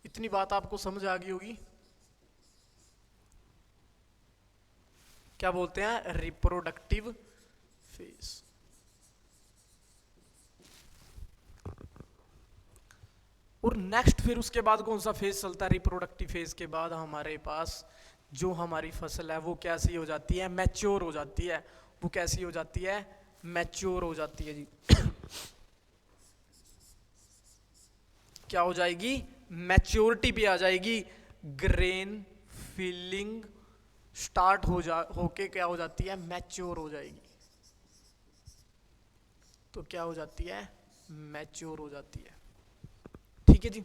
इतनी बात आपको समझ आ गई होगी। क्या बोलते हैं, रिप्रोडक्टिव फेज। और नेक्स्ट फिर उसके बाद कौन सा फेज चलता है, रिप्रोडक्टिव फेज के बाद हमारे पास जो हमारी फसल है वो कैसी हो जाती है, मैच्योर हो जाती है। वो कैसी हो जाती है, मैच्योर हो जाती है जी। क्या हो जाएगी, मैच्योरिटी पे आ जाएगी, ग्रेन फिलिंग स्टार्ट होके क्या हो जाती है, मैच्योर हो जाएगी। तो क्या हो जाती है, मैच्योर हो जाती है। ठीक है जी।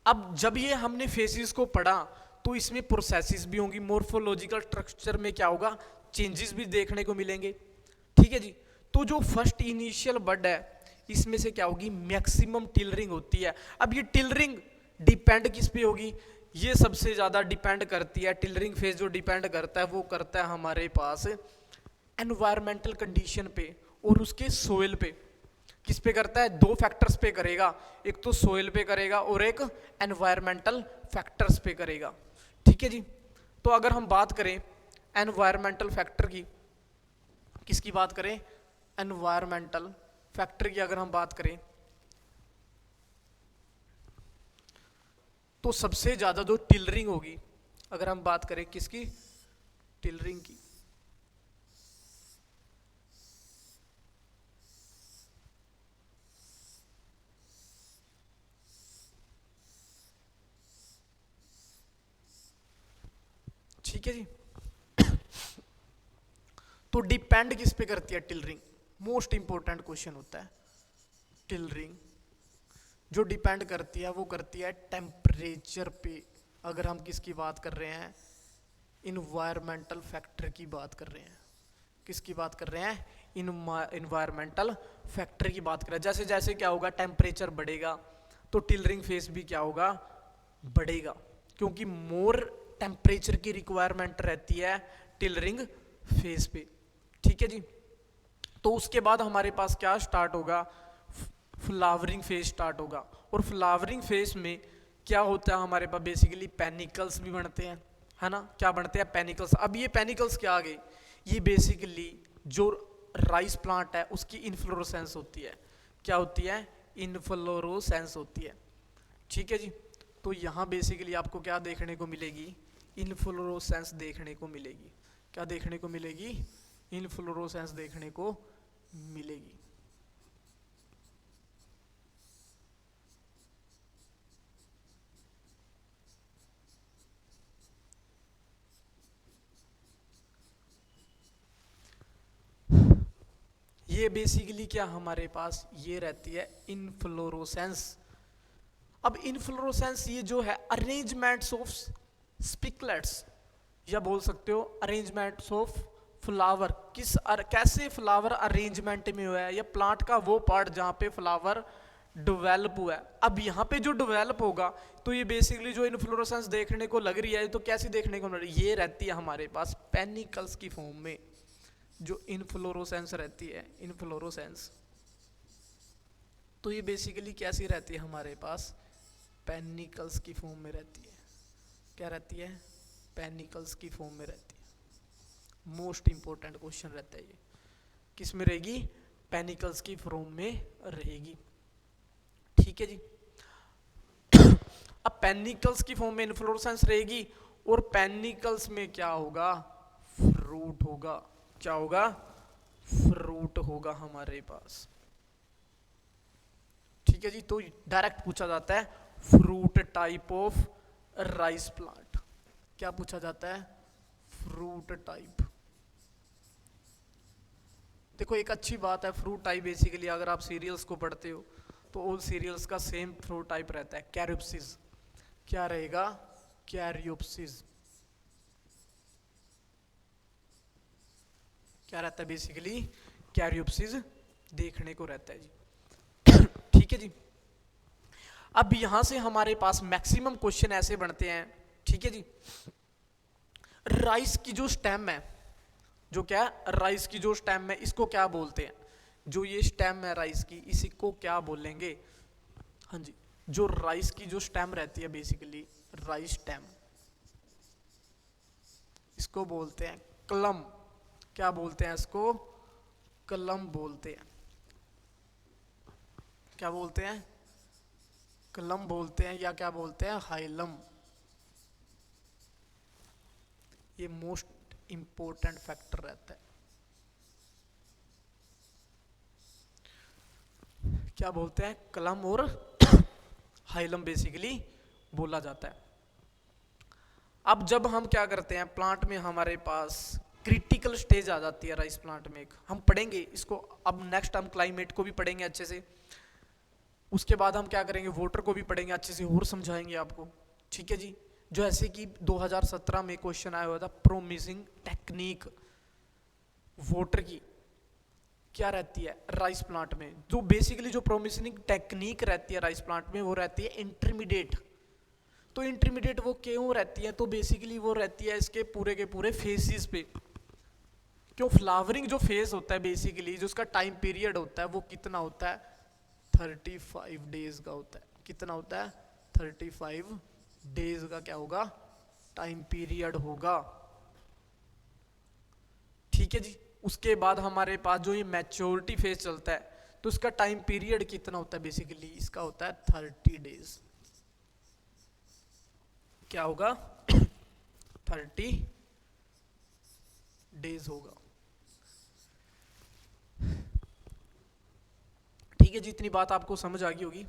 अब जब ये हमने फेसिस को पढ़ा तो इसमें प्रोसेसेस भी होंगी, मोर्फोलॉजिकल स्ट्रक्चर में क्या होगा, चेंजेस भी देखने को मिलेंगे। ठीक है जी। तो जो फर्स्ट इनिशियल बड है, इसमें से क्या होगी, मैक्सिमम टिलरिंग होती है। अब ये टिलरिंग डिपेंड किस पे होगी, ये सबसे ज़्यादा डिपेंड करती है, टिलरिंग फेज जो डिपेंड करता है वो करता है हमारे पास एनवायरमेंटल कंडीशन पे और उसके सोइल पे। किस पे करता है, दो फैक्टर्स पे करेगा, एक तो सोइल पे करेगा और एक एनवायरमेंटल फैक्टर्स पे करेगा। ठीक है जी। तो अगर हम बात करें एनवायरमेंटल फैक्टर की, किसकी बात करें, एनवायरमेंटल फैक्टर की अगर हम बात करें, तो सबसे ज्यादा जो टिलरिंग होगी, अगर हम बात करें किसकी, टिलरिंग की, ठीक है जी। तो डिपेंड किस पे करती है टिलरिंग, मोस्ट इंपॉर्टेंट क्वेश्चन होता है। टिलरिंग जो डिपेंड करती है वो करती है टेम्परेचर पे। अगर हम किसकी बात कर रहे हैं, इन्वायरमेंटल फैक्टर की बात कर रहे हैं, किसकी बात कर रहे हैं, इन्वायरमेंटल फैक्टर की बात कर रहे हैं। जैसे जैसे क्या होगा, टेम्परेचर बढ़ेगा तो टिलरिंग फेस भी क्या होगा, बढ़ेगा, क्योंकि मोर टेम्परेचर की रिक्वायरमेंट रहती है टिलरिंग फेस पे। ठीक है जी। तो उसके बाद हमारे पास क्या स्टार्ट होगा, फ्लावरिंग फेज स्टार्ट होगा। और फ्लावरिंग फेज में क्या होता है हमारे पास, बेसिकली पेनिकल्स भी बनते हैं, है ना, क्या बनते हैं, पेनिकल्स। अब ये पेनिकल्स क्या आ गए, ये बेसिकली जो राइस प्लांट है उसकी इनफ्लोरोसेंस होती है, क्या होती है, इनफ्लोरोसेंस होती है। ठीक है जी। तो यहाँ बेसिकली आपको क्या देखने को मिलेगी, इनफ्लोरोसेंस देखने को मिलेगी, क्या देखने को मिलेगी, इनफ्लोरोसेंस देखने को मिलेगी। ये बेसिकली क्या हमारे पास ये रहती है इनफ्लोरोसेंस। अब इनफ्लोरोसेंस ये जो है अरेंजमेंट्स ऑफ स्पिकलेट्स, या बोल सकते हो अरेंजमेंट्स ऑफ फ्लावर, कैसे फ्लावर अरेंजमेंट में हुआ है, या प्लांट का वो पार्ट जहाँ पे फ्लावर डेवलप हुआ है। अब यहाँ पे जो डेवलप होगा तो ये बेसिकली जो इनफ्लोरोसेंस देखने को लग रही है, तो कैसी देखने को मिल रही है, ये रहती है हमारे पास पेनिकल्स की फॉर्म में। जो इनफ्लोरोसेंस रहती है, इनफ्लोरोसेंस, तो ये बेसिकली कैसी रहती है हमारे पास, पेनिकल्स की फॉर्म में रहती है। क्या रहती है, पेनिकल्स की फॉर्म में रहती है। मोस्ट इंपॉर्टेंट क्वेश्चन रहता है ये, किस में रहेगी, पेनिकल्स की फॉर्म में रहेगी। ठीक है जी। अब पेनिकल्स की फॉर्म में इनफ्लोरेसेंस रहेगी और पेनिकल्स में क्या होगा, फ्रूट होगा, क्या होगा, फ्रूट होगा हमारे पास। ठीक है जी। तो डायरेक्ट पूछा जाता है fruit type of rice plant, क्या पूछा जाता है, फ्रूट टाइप। देखो एक अच्छी बात है, फ्रूट टाइप बेसिकली अगर आप सीरियल्स को पढ़ते हो तो ऑल सीरियल्स का सेम फ्रूट टाइप रहता है, कैरियोप्सिस। क्या रहेगा, कैरियोप्सिस। क्या रहता है बेसिकली, कैरियोप्सिस देखने को रहता है जी। ठीक है जी। अब यहां से हमारे पास मैक्सिमम क्वेश्चन ऐसे बनते हैं। ठीक है जी। राइस की जो स्टेम है, जो क्या है, राइस की जो स्टेम है, इसको क्या बोलते हैं, जो ये स्टेम है राइस की, इसी को क्या बोलेंगे, हाँ जी, जो राइस की जो स्टेम रहती है बेसिकली, राइस स्टेम, इसको बोलते हैं कलम। क्या बोलते हैं इसको, कलम बोलते हैं। क्या बोलते हैं, कलम बोलते हैं, या क्या बोलते हैं, हाइलम। ये मोस्ट इंपॉर्टेंट फैक्टर रहता है। क्या बोलते हैं, कलम और हाइलम बेसिकली बोला जाता है। अब जब हम क्या करते हैं, प्लांट में हमारे पास क्रिटिकल स्टेज आ जाती है राइस प्लांट में, एक हम पढ़ेंगे इसको, अब नेक्स्ट हम क्लाइमेट को भी पढ़ेंगे अच्छे से, उसके बाद हम क्या करेंगे, वाटर को भी पढ़ेंगे अच्छे से और समझाएंगे आपको। ठीक है जी। जो ऐसे कि 2017 में क्वेश्चन आया हुआ था, प्रोमिसिंग टेक्निक वाटर की क्या रहती है राइस प्लांट में, जो बेसिकली जो प्रोमिसिंग टेक्निक रहती है राइस प्लांट में वो रहती है इंटरमीडिएट। तो इंटरमीडिएट वो क्यों रहती है, तो बेसिकली वो रहती है इसके पूरे के पूरे फेजेस पे। क्यों, फ्लावरिंग जो फेज होता है बेसिकली, जो उसका टाइम पीरियड होता है वो कितना होता है, 35 डेज का होता है। कितना होता है, 35 डेज का क्या होगा, टाइम पीरियड होगा। ठीक है जी। उसके बाद हमारे पास जो ये मैच्योरिटी फेज चलता है, तो इसका टाइम पीरियड कितना होता है, बेसिकली इसका होता है 30 डेज। क्या होगा 30 डेज होगा। ठीक है जी, इतनी बात आपको समझ आ गई होगी।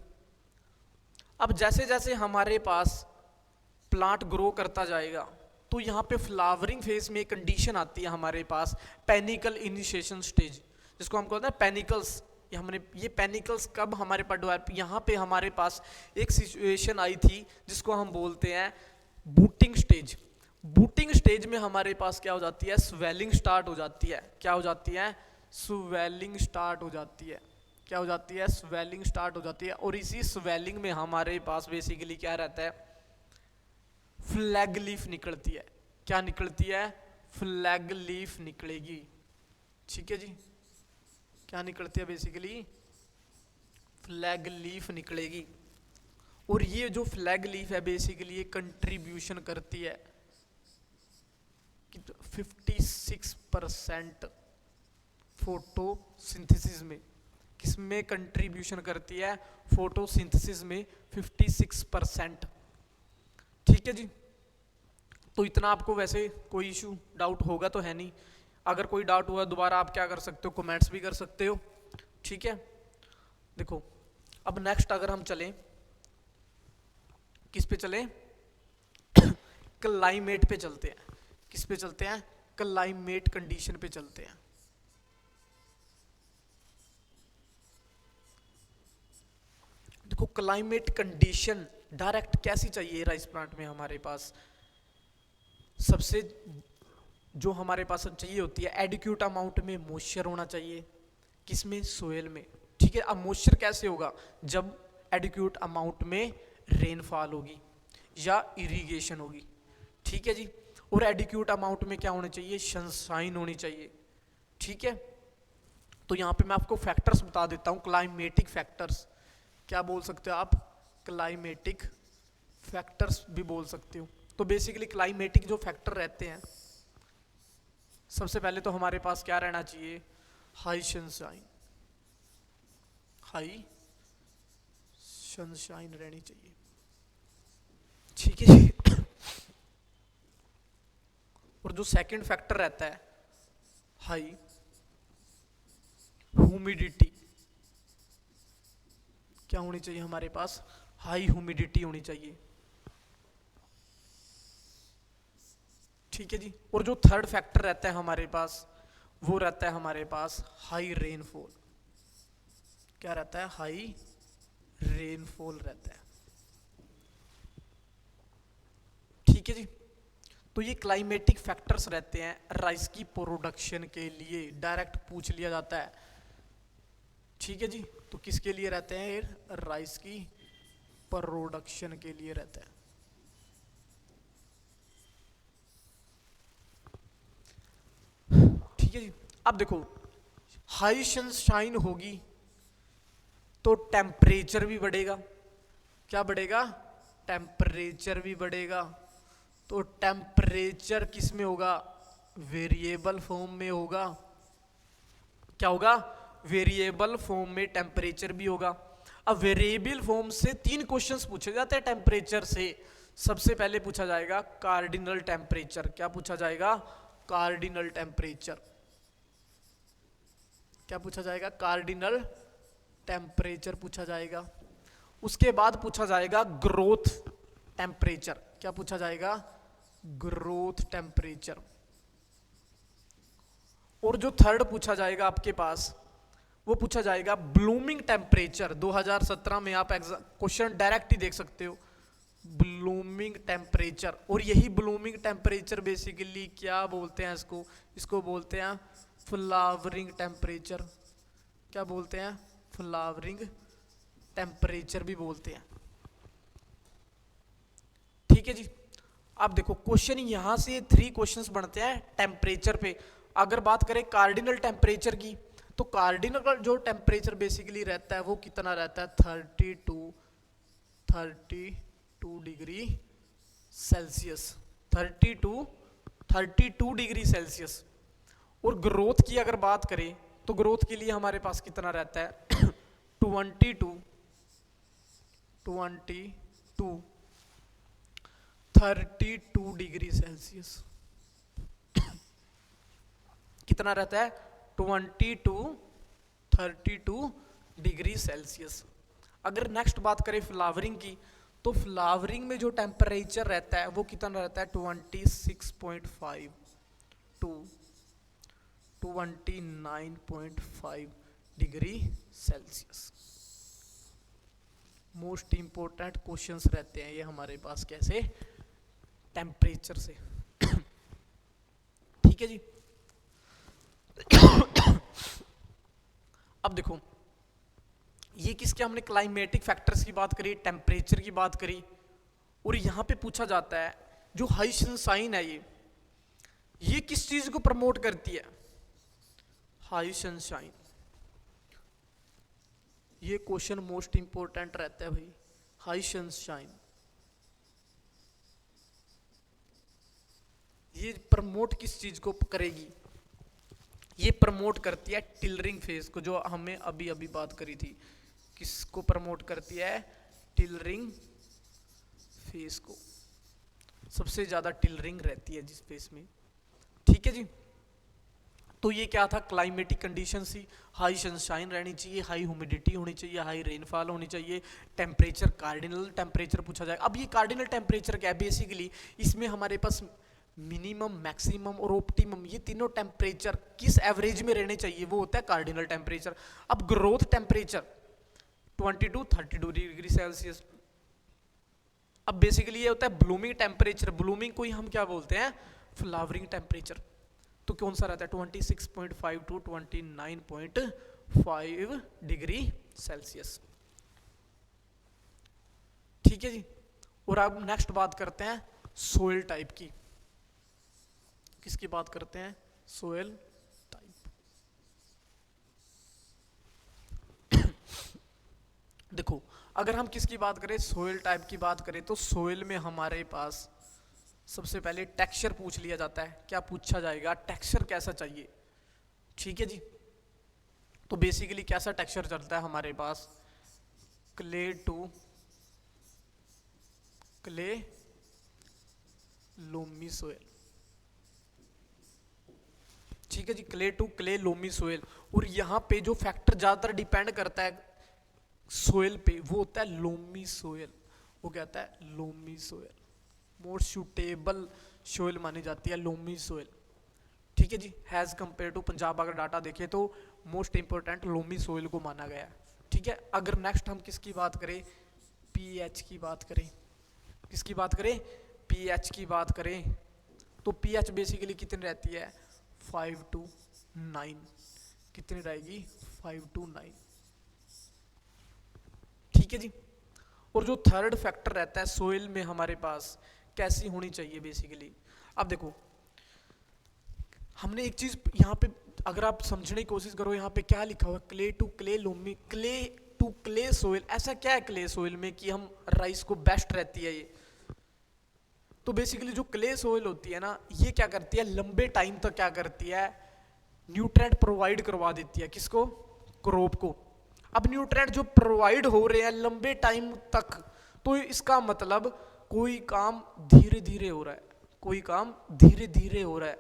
अब जैसे जैसे हमारे पास प्लांट ग्रो करता जाएगा, तो यहाँ पे फ्लावरिंग फेज में एक कंडीशन आती है हमारे पास, पेनिकल इनिशिएशन स्टेज, जिसको हम कहते हैं पेनिकल्स। ये पेनिकल्स कब हमारे पास डेवलप, यहाँ पे हमारे पास एक सिचुएशन आई थी जिसको हम बोलते हैं बूटिंग स्टेज। बूटिंग स्टेज में हमारे पास क्या हो जाती है, स्वेलिंग स्टार्ट हो जाती है। क्या हो जाती है, स्वेलिंग स्टार्ट हो जाती है। क्या हो जाती है, स्वेलिंग स्टार्ट हो जाती है। और इसी स्वेलिंग में हमारे पास बेसिकली क्या रहता है, फ्लैग लीफ निकलती है। क्या निकलती है, फ्लैग लीफ निकलेगी। ठीक है जी, क्या निकलती है, बेसिकली फ्लैग लीफ निकलेगी। और ये जो फ्लैग लीफ है बेसिकली ये कंट्रीब्यूशन करती है 56% फोटोसिंथेसिस में। किसमें कंट्रीब्यूशन करती है, फोटोसिंथेसिस में 56%। ठीक है जी। तो इतना आपको वैसे कोई इशू डाउट होगा तो है नहीं। अगर कोई डाउट हुआ दोबारा आप क्या कर सकते हो, कमेंट्स भी कर सकते हो। ठीक है, देखो अब नेक्स्ट अगर हम चलें, किस पे चलें, क्लाइमेट पे चलते हैं। किस पे चलते हैं, क्लाइमेट कंडीशन पे चलते हैं। देखो क्लाइमेट कंडीशन डायरेक्ट कैसी चाहिए राइस प्लांट में, हमारे पास सबसे जो हमारे पास चाहिए होती है एडिक्यूट अमाउंट में मॉइस्चर होना चाहिए। किसमें, सोयल में। ठीक है, अब मॉइस्चर कैसे होगा, जब एडिक्यूट अमाउंट में रेनफॉल होगी या इरिगेशन होगी। ठीक है जी। और एडिक्यूट अमाउंट में क्या होना चाहिए, सनशाइन होनी चाहिए। ठीक है, तो यहाँ पे मैं आपको फैक्टर्स बता देता हूँ, क्लाइमेटिक फैक्टर्स। क्या बोल सकते हो आप, क्लाइमेटिक फैक्टर्स भी बोल सकते हो। तो बेसिकली क्लाइमेटिक जो फैक्टर रहते हैं, सबसे पहले तो हमारे पास क्या रहना चाहिए, हाई सनशाइन। हाई सनशाइन रहनी चाहिए। ठीक है जी। और जो सेकंड फैक्टर रहता है, हाई ह्यूमिडिटी। क्या होनी चाहिए हमारे पास, हाई ह्यूमिडिटी होनी चाहिए। ठीक है जी। और जो थर्ड फैक्टर रहता है हमारे पास, वो रहता है हमारे पास हाई रेनफॉल। क्या रहता है, हाई रेनफॉल रहता है। ठीक है जी। तो ये क्लाइमेटिक फैक्टर्स रहते हैं राइस की प्रोडक्शन के लिए, डायरेक्ट पूछ लिया जाता है। ठीक है जी। तो किसके लिए रहते हैं, राइस की प्रोडक्शन के लिए रहता है। ठीक है जी। अब देखो हाई सनशाइन होगी तो टेम्परेचर भी बढ़ेगा। क्या बढ़ेगा, टेम्परेचर भी बढ़ेगा। तो टेम्परेचर किस में होगा, वेरिएबल फॉर्म में होगा। क्या होगा, वेरिएबल फॉर्म में टेम्परेचर भी होगा। अब वेरिएबल फॉर्म से 3 क्वेश्चंस पूछे जाते हैं टेम्परेचर से। सबसे पहले पूछा जाएगा कार्डिनल टेम्परेचर। क्या पूछा जाएगा, कार्डिनल टेम्परेचर। क्या पूछा जाएगा, कार्डिनल टेम्परेचर पूछा जाएगा। उसके बाद पूछा जाएगा ग्रोथ टेम्परेचर। क्या पूछा जाएगा, ग्रोथ टेम्परेचर। और जो थर्ड पूछा जाएगा आपके पास, वो पूछा जाएगा ब्लूमिंग टेम्परेचर। 2017 में आप क्वेश्चन डायरेक्ट ही देख सकते हो, ब्लूमिंग टेम्परेचर। और यही ब्लूमिंग टेम्परेचर बेसिकली क्या बोलते हैं इसको, इसको बोलते हैं फ्लावरिंग टेम्परेचर। क्या बोलते हैं, फ्लावरिंग टेम्परेचर भी बोलते हैं। ठीक है जी। अब देखो क्वेश्चन यहाँ से 3 क्वेश्चंस बनते हैं टेम्परेचर पे। अगर बात करें कार्डिनल टेम्परेचर की, तो कार्डिनल जो टेम्परेचर बेसिकली रहता है वो कितना रहता है, 32 डिग्री सेल्सियस, 32 डिग्री सेल्सियस। और ग्रोथ की अगर बात करें तो ग्रोथ के लिए हमारे पास कितना रहता है 32 डिग्री सेल्सियस। कितना रहता है 32 डिग्री सेल्सियस। अगर नेक्स्ट बात करें फ्लावरिंग की, तो फ्लावरिंग में जो टेम्परेचर रहता है वो कितना रहता है 26.5 to 29.5 degree Celsius. Most important questions रहते हैं ये हमारे पास कैसे, टेम्परेचर से। ठीक है जी। अब देखो ये किसके, हमने क्लाइमेटिक फैक्टर्स की बात करी, टेम्परेचर की बात करी, और यहां पे पूछा जाता है जो हाई सनशाइन है ये किस चीज को प्रमोट करती है, हाई सनशाइन। ये क्वेश्चन मोस्ट इंपोर्टेंट रहता है भाई, हाई सनशाइन ये प्रमोट किस चीज को करेगी, ये प्रमोट करती है टिलरिंग फेज को, जो हमें अभी अभी बात करी थी। किसको प्रमोट करती है, टिलरिंग फेज को। सबसे ज्यादा टिलरिंग रहती है जिस फेज में। ठीक है जी। तो ये क्या था, क्लाइमेटिक कंडीशन थी, हाई सनशाइन रहनी चाहिए, हाई ह्यूमिडिटी होनी चाहिए, हाई रेनफॉल होनी चाहिए, टेम्परेचर कार्डिनल टेम्परेचर पूछा जाएगा। अब ये कार्डिनल टेम्परेचर क्या है, बेसिकली इसमें हमारे पास मिनिमम, मैक्सिमम और ऑप्टिमम, ये तीनों टेम्परेचर किस एवरेज में रहने चाहिए वो होता है कार्डिनल टेम्परेचर। अब ग्रोथ टेम्परेचर 22-32 डिग्री सेल्सियस। अब बेसिकली ये होता है ब्लूमिंग टेम्परेचर, ब्लूमिंग को ही हम क्या बोलते हैं, फ्लावरिंग टेम्परेचर। तो कौन सा रहता है 26.5 टू 29.5 डिग्री सेल्सियस। ठीक है जी। और अब नेक्स्ट बात करते हैं सोइल टाइप की। किसकी बात करते हैं, सोइल टाइप। देखो अगर हम किसकी बात करें, सोइल टाइप की बात करें, तो सोइल में हमारे पास सबसे पहले टेक्सचर पूछ लिया जाता है। क्या पूछा जाएगा, टेक्सचर कैसा चाहिए। ठीक है जी। तो बेसिकली कैसा टेक्सचर चलता है हमारे पास, clay to clay loamy soil. ठीक है जी, clay to clay loamy soil. और यहां पे जो फैक्टर ज्यादातर डिपेंड करता है सोइल पे वो होता है लोमी सोइल। वो कहता है loamy soil, most suitable soil मानी जाती है लोमी सोइल। ठीक है जी। हैज कंपेयर टू पंजाब अगर डाटा देखें तो मोस्ट इंपोर्टेंट लोमी सोइल को माना गया है। ठीक है। अगर नेक्स्ट हम किसकी बात करें, पीएच की बात करें, किसकी बात करें, पीएच की बात करें, तो पीएच बेसिकली कितनी रहती है 5 to 9। कितनी रहेगी 5 to 9। ठीक है जी। और जो थर्ड फैक्टर रहता है सोइल में हमारे पास कैसी होनी चाहिए बेसिकली। अब देखो हमने एक चीज यहाँ पे अगर आप समझने की कोशिश करो, यहाँ पे क्या लिखा हुआ है, clay to clay loamy, clay to clay soil. ऐसा क्या है क्ले सोइल में कि हम राइस को बेस्ट रहती है ये। तो बेसिकली जो क्ले सोइल होती है ना, ये क्या करती है, लंबे टाइम तक क्या करती है, न्यूट्रिएंट प्रोवाइड करवा देती है। किसको, क्रॉप को। अब न्यूट्रिएंट जो प्रोवाइड हो रहे हैं लंबे टाइम तक, तो इसका मतलब कोई काम धीरे धीरे हो रहा है, कोई काम धीरे धीरे हो रहा है।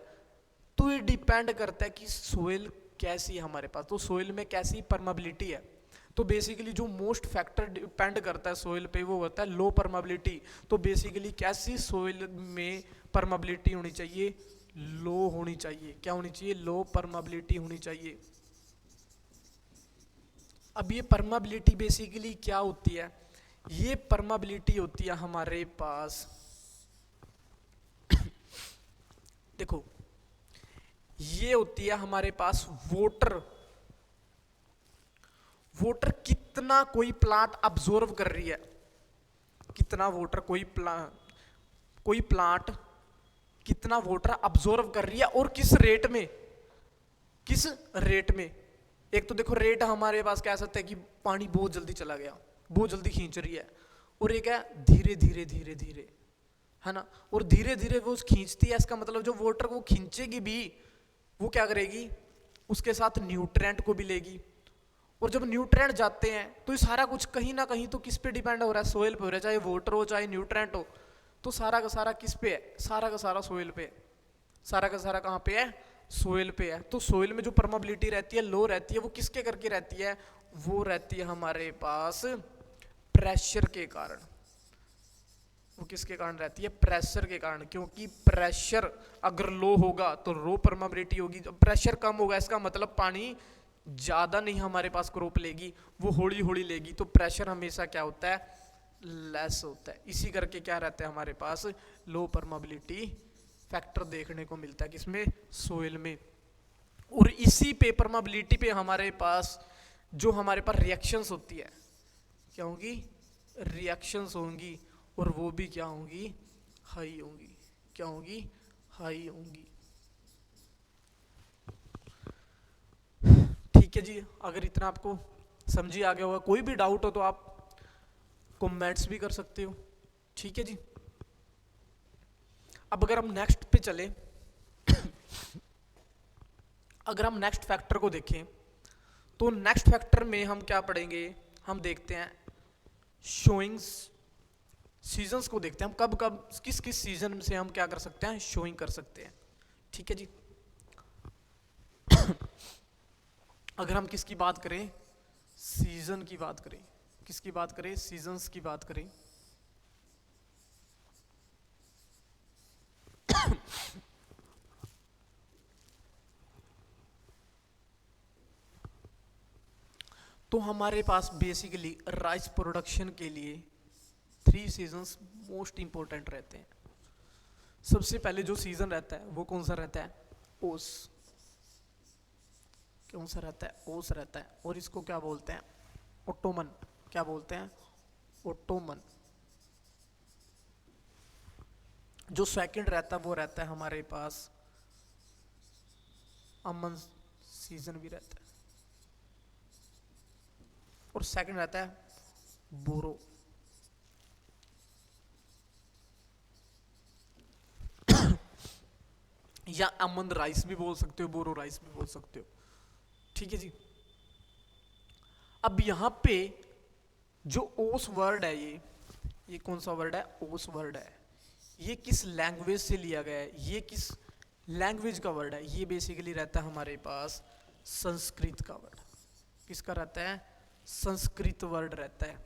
तो ये डिपेंड करता है कि सोइल कैसी है हमारे पास, तो सोइल में कैसी परमेबिलिटी है। तो बेसिकली जो मोस्ट फैक्टर डिपेंड करता है सोइल पे वो होता है लो परमेबिलिटी। तो बेसिकली कैसी सोइल में परमेबिलिटी होनी चाहिए, लो होनी चाहिए। क्या होनी चाहिए, लो परमेबिलिटी होनी चाहिए। अब ये परमेबिलिटी बेसिकली क्या होती है, ये परमेबिलिटी होती है हमारे पास देखो ये होती है हमारे पास वाटर कितना कोई प्लांट अब्जॉर्व कर रही है, कितना वाटर कोई प्लांट कोई प्लांट कितना वाटर अब्जॉर्व कर रही है और किस रेट में, किस रेट में। एक तो देखो रेट हमारे पास कह सकते हैं कि पानी बहुत जल्दी चला गया, बहुत जल्दी खींच रही है, और एक है धीरे धीरे धीरे धीरे, है ना। और धीरे धीरे वो खींचती है, इसका मतलब जो वाटर को खींचेगी भी वो क्या करेगी, उसके साथ न्यूट्रिएंट को भी लेगी। और जब न्यूट्रिएंट जाते हैं तो ये सारा कुछ कहीं ना कहीं तो किस पे डिपेंड हो रहा है, सोइल पे हो रहा है, चाहे वाटर हो चाहे न्यूट्रिएंट हो। तो सारा का सारा किस पे है, सारा का सारा सोइल पे है, सारा का सारा कहाँ पे है, सोइल पे है। तो सोइल में जो परमेबिलिटी रहती है लो रहती है, वो किसके करके रहती है, वो रहती है हमारे पास प्रेशर के कारण। वो किसके कारण रहती है, प्रेशर के कारण, क्योंकि प्रेशर अगर लो होगा तो लो परमेबिलिटी होगी, जब प्रेशर कम होगा इसका मतलब पानी ज्यादा नहीं हमारे पास क्रॉप लेगी, वो हौली हौली लेगी। तो प्रेशर हमेशा क्या होता है, लेस होता है। इसी करके क्या रहता है हमारे पास, लो परमेबिलिटी फैक्टर देखने को मिलता है किसमें, सोइल में। और इसी पे परमेबिलिटी पे हमारे पास जो हमारे पास रिएक्शंस होती है, क्या होंगी, रिएक्शंस होंगी, और वो भी क्या होंगी, हाई होंगी। क्या होंगी, हाई होंगी। ठीक है जी, अगर इतना आपको समझी आ गया होगा, कोई भी डाउट हो तो आप कमेंट्स भी कर सकते हो। ठीक है जी, अब अगर हम नेक्स्ट पे चले अगर हम नेक्स्ट फैक्टर को देखें तो नेक्स्ट फैक्टर में हम क्या पढ़ेंगे, हम देखते हैं शोइंग्स, सीजन्स को देखते हैं। हम कब कब किस किस सीजन से हम क्या कर सकते हैं, शोइंग कर सकते हैं। ठीक है जी अगर हम किसकी बात करें, सीजन की बात करें, किसकी बात करें, सीजन्स की बात करें। तो हमारे पास बेसिकली राइस प्रोडक्शन के लिए 3 सीजन्स मोस्ट इंपॉर्टेंट रहते हैं। सबसे पहले जो सीजन रहता है वो कौन सा रहता है, ओस। कौन सा रहता है, ओस रहता है। और इसको क्या बोलते हैं, ओटोमन। क्या बोलते हैं, ओटोमन। जो सेकंड रहता है वो रहता है हमारे पास अमन सीजन भी रहता है, और सेकंड रहता है बोरो। या अमन राइस भी बोल सकते हो, बोरो राइस भी बोल सकते हो। ठीक है जी, अब यहां पे जो ओस वर्ड है, ये कौन सा वर्ड है, ओस वर्ड है। ये किस लैंग्वेज से लिया गया है, ये किस लैंग्वेज का वर्ड है, ये बेसिकली रहता है हमारे पास संस्कृत का वर्ड। किसका रहता है, संस्कृत वर्ड रहता है।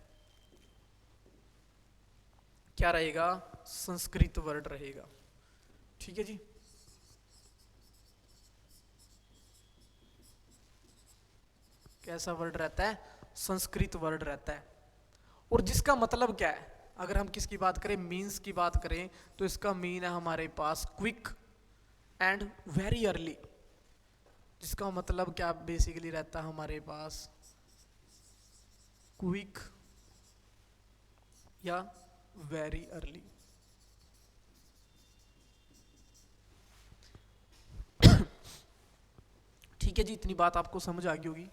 क्या रहेगा, संस्कृत वर्ड रहेगा। ठीक है जी, कैसा वर्ड रहता है, संस्कृत वर्ड रहता है। और जिसका मतलब क्या है, अगर हम किसकी बात करें, मीन्स की बात करें, तो इसका मीन है हमारे पास क्विक एंड वेरी अर्ली। जिसका मतलब क्या बेसिकली रहता है हमारे पास, क्विक या वेरी अर्ली। ठीक है जी, इतनी बात आपको समझ आ गई होगी।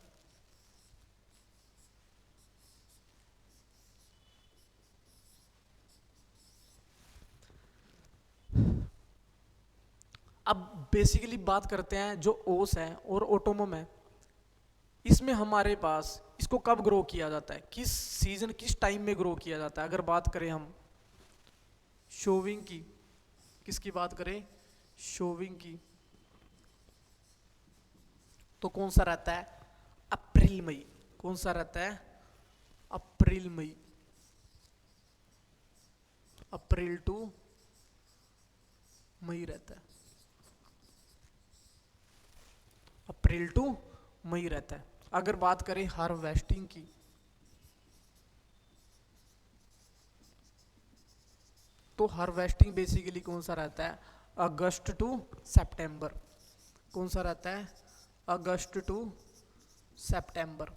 अब बेसिकली बात करते हैं जो ओस है और ओटोमम है, इसमें हमारे पास इसको कब ग्रो किया जाता है, किस सीजन किस टाइम में ग्रो किया जाता है। अगर बात करें हम शोविंग की, किसकी बात करें, शोविंग की, तो कौन सा रहता है, अप्रैल मई। कौन सा रहता है, अप्रैल मई, अप्रैल टू मई रहता है, अप्रैल टू मई रहता है। अगर बात करें हार्वेस्टिंग की, तो हार्वेस्टिंग बेसिकली कौन सा रहता है, अगस्त टू सितंबर। कौन सा रहता है, अगस्त टू सितंबर।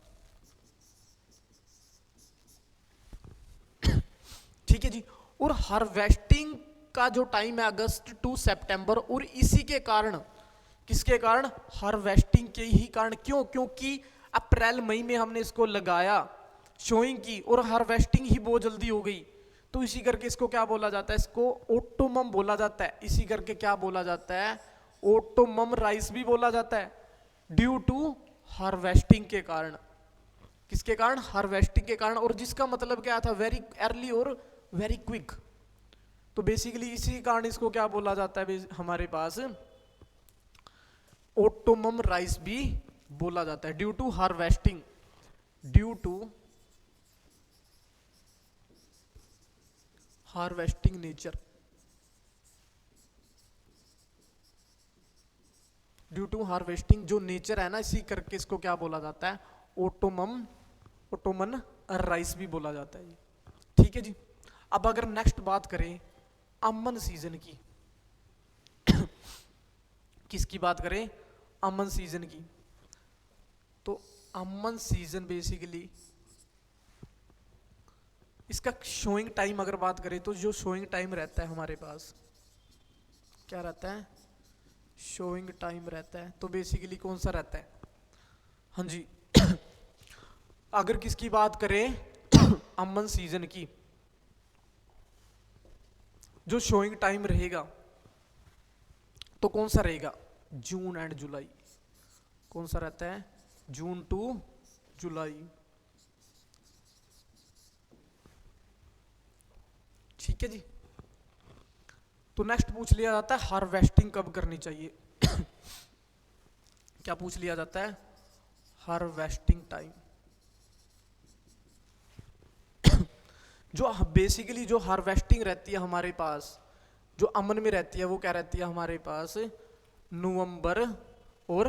ठीक है जी, और हार्वेस्टिंग का जो टाइम है अगस्त टू सितंबर, और इसी के कारण, किसके कारण, हार्वेस्टिंग के ही कारण। क्यों? क्योंकि अप्रैल मई में हमने इसको लगाया शोइंग की, और हार्वेस्टिंग ही बहुत जल्दी हो गई, तो इसी करके इसको क्या बोला जाता है, इसको ऑटोमम बोला जाता है। इसी करके क्या बोला जाता है, ऑटोमम राइस भी बोला जाता है, ड्यू टू हार्वेस्टिंग के कारण। किसके कारण? हार्वेस्टिंग के कारण। और जिसका मतलब क्या था, वेरी अर्ली और वेरी क्विक। तो बेसिकली इसी कारण इसको क्या बोला जाता है हमारे पास, ऑटोमम राइस भी बोला जाता है, due to harvesting, due to harvesting nature, due to harvesting जो नेचर है ना, इसी करके इसको क्या बोला जाता है, ऑटोमन राइस भी बोला जाता है। ठीक है जी। अब अगर नेक्स्ट बात करें अमन सीजन की, किसकी बात करें, अमन सीजन की, तो अमन सीजन बेसिकली इसका शोइंग टाइम अगर बात करें तो जो शोइंग टाइम रहता है हमारे पास, क्या रहता है, शोइंग टाइम रहता है, तो बेसिकली कौन सा रहता है, हाँ जी अगर किसकी बात करें अमन सीजन की, जो शोइंग टाइम रहेगा तो कौन सा रहेगा, जून एंड जुलाई। कौन सा रहता है, जून टू जुलाई। ठीक है जी। तो नेक्स्ट पूछ लिया जाता है हार्वेस्टिंग कब करनी चाहिए क्या पूछ लिया जाता है, हार्वेस्टिंग टाइम। जो बेसिकली जो हार्वेस्टिंग रहती है हमारे पास, जो अमन में रहती है, वो क्या रहती है हमारे पास, नवंबर और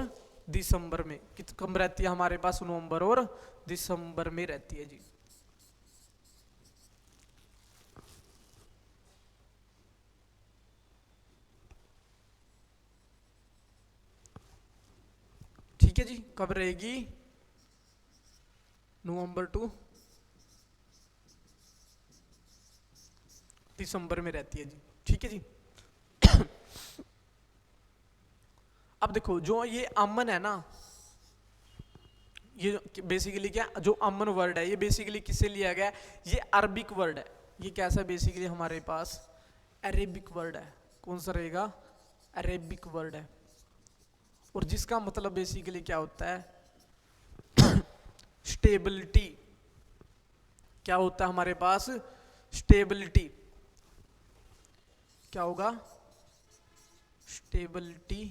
दिसंबर में। कब रहती है हमारे पास, नवंबर और दिसंबर में रहती है जी। ठीक है जी। कब रहेगी, नवंबर टू दिसंबर में रहती है जी। ठीक है जी। अब देखो जो ये अमन है ना, ये बेसिकली क्या, जो अमन वर्ड है ये बेसिकली किससे लिया गया है, ये अरबिक वर्ड है। ये कैसा बेसिकली हमारे पास अरेबिक वर्ड है। कौन सा रहेगा, अरेबिक वर्ड है। और जिसका मतलब बेसिकली क्या होता है स्टेबिलिटी। क्या होता है हमारे पास, स्टेबिलिटी। क्या होगा, स्टेबिलिटी।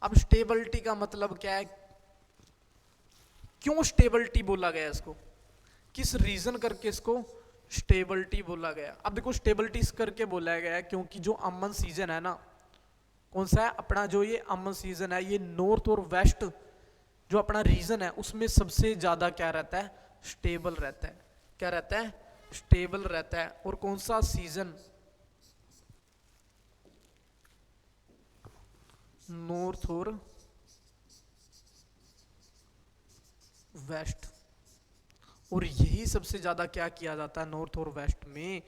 अब स्टेबिलिटी का मतलब क्या है, क्यों स्टेबिलिटी बोला गया इसको, किस रीजन करके इसको स्टेबिलिटी बोला गया। अब देखो स्टेबिलिटी इस करके बोला गया है क्योंकि जो अमन सीजन है ना, कौन सा है अपना, जो ये अमन सीजन है, ये नॉर्थ और वेस्ट जो अपना रीजन है उसमें सबसे ज्यादा क्या रहता है, स्टेबल रहता है। क्या रहता है, स्टेबल रहता है। और कौन सा सीजन, नॉर्थ और वेस्ट। और यही सबसे ज्यादा क्या किया जाता है नॉर्थ और वेस्ट में,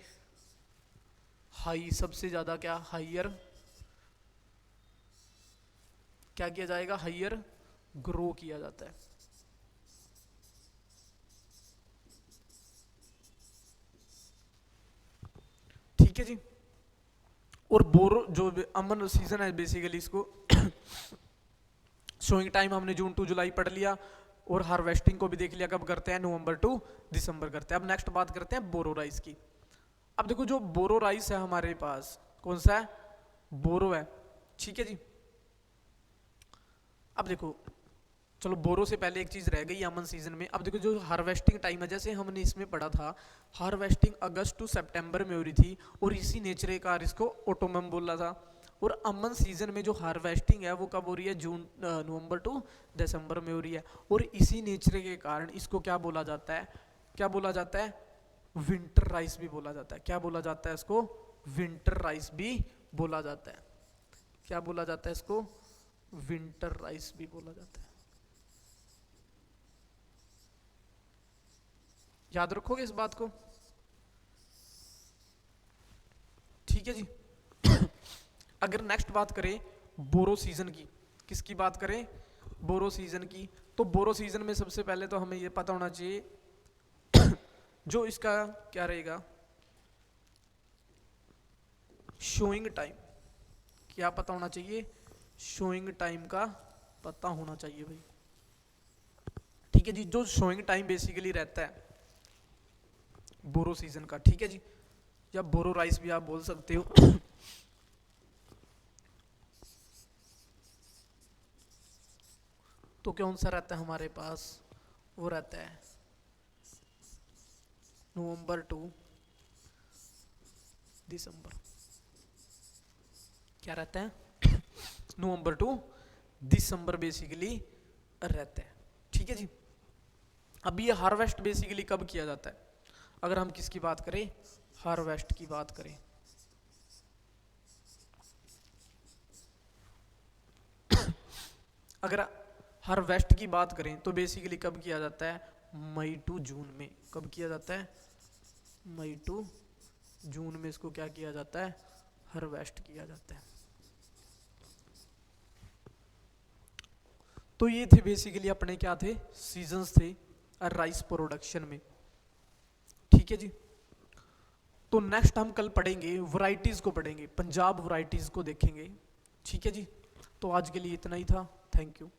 हाई, सबसे ज्यादा क्या, हाइयर, क्या किया जाएगा, हाइयर ग्रो किया जाता है। ठीक है जी। और बोरो जो अमन सीजन है बेसिकली इसको सोइंग टाइम हमने जून टू जुलाई पढ़ लिया, और हार्वेस्टिंग को भी देख लिया कब करते हैं, नवंबर टू दिसंबर करते हैं। अब नेक्स्ट बात करते हैं बोरो राइस की। अब देखो जो बोरो राइस है हमारे पास, कौन सा है, बोरो है। ठीक है जी। अब देखो चलो बोरो से पहले एक चीज रह गई अमन सीजन में। अब देखो जो हार्वेस्टिंग टाइम है, जैसे हमने इसमें पढ़ा था हार्वेस्टिंग अगस्त टू सितंबर में हो रही थी, और इसी नेचर के कारण इसको ऑटोमम बोला था। और अमन सीजन में जो हार्वेस्टिंग है वो कब हो रही है, जून नवंबर टू दिसंबर में हो रही है। और इसी नेचर के कारण इसको क्या बोला जाता है, क्या बोला जाता है, विंटर राइस भी बोला जाता है। क्या बोला जाता है इसको, विंटर राइस भी बोला जाता है। क्या बोला जाता है इसको, विंटर राइस भी बोला जाता है। याद रखोगे इस बात को। ठीक है जी। अगर नेक्स्ट बात करें बोरो सीजन की, किसकी बात करें, बोरो सीजन की, तो बोरो सीजन में सबसे पहले तो हमें ये पता होना चाहिए जो इसका क्या रहेगा, शोइंग टाइम, क्या पता होना चाहिए, शोइंग टाइम का पता होना चाहिए भाई। ठीक है जी, जो शोइंग टाइम बेसिकली रहता है बोरो सीजन का, ठीक है जी, या बोरो राइस भी आप बोल सकते हो तो कौन सा रहता है हमारे पास, वो रहता है नवंबर टू दिसंबर, क्या रहता है नवंबर टू दिसंबर बेसिकली रहता है। ठीक है जी। अब ये हार्वेस्ट बेसिकली कब किया जाता है, अगर हम किसकी बात करें, हार्वेस्ट की बात करें, अगर हार्वेस्ट की बात करें तो बेसिकली कब किया जाता है, मई टू जून में। कब किया जाता है, मई टू जून में इसको क्या किया जाता है, हार्वेस्ट किया जाता है। तो ये थे बेसिकली अपने क्या थे, सीजन्स थे राइस प्रोडक्शन में। ठीक है जी। तो नेक्स्ट हम कल पढ़ेंगे वैरायटीज को, पढ़ेंगे पंजाब वैरायटीज को देखेंगे। ठीक है जी। तो आज के लिए इतना ही था, थैंक यू।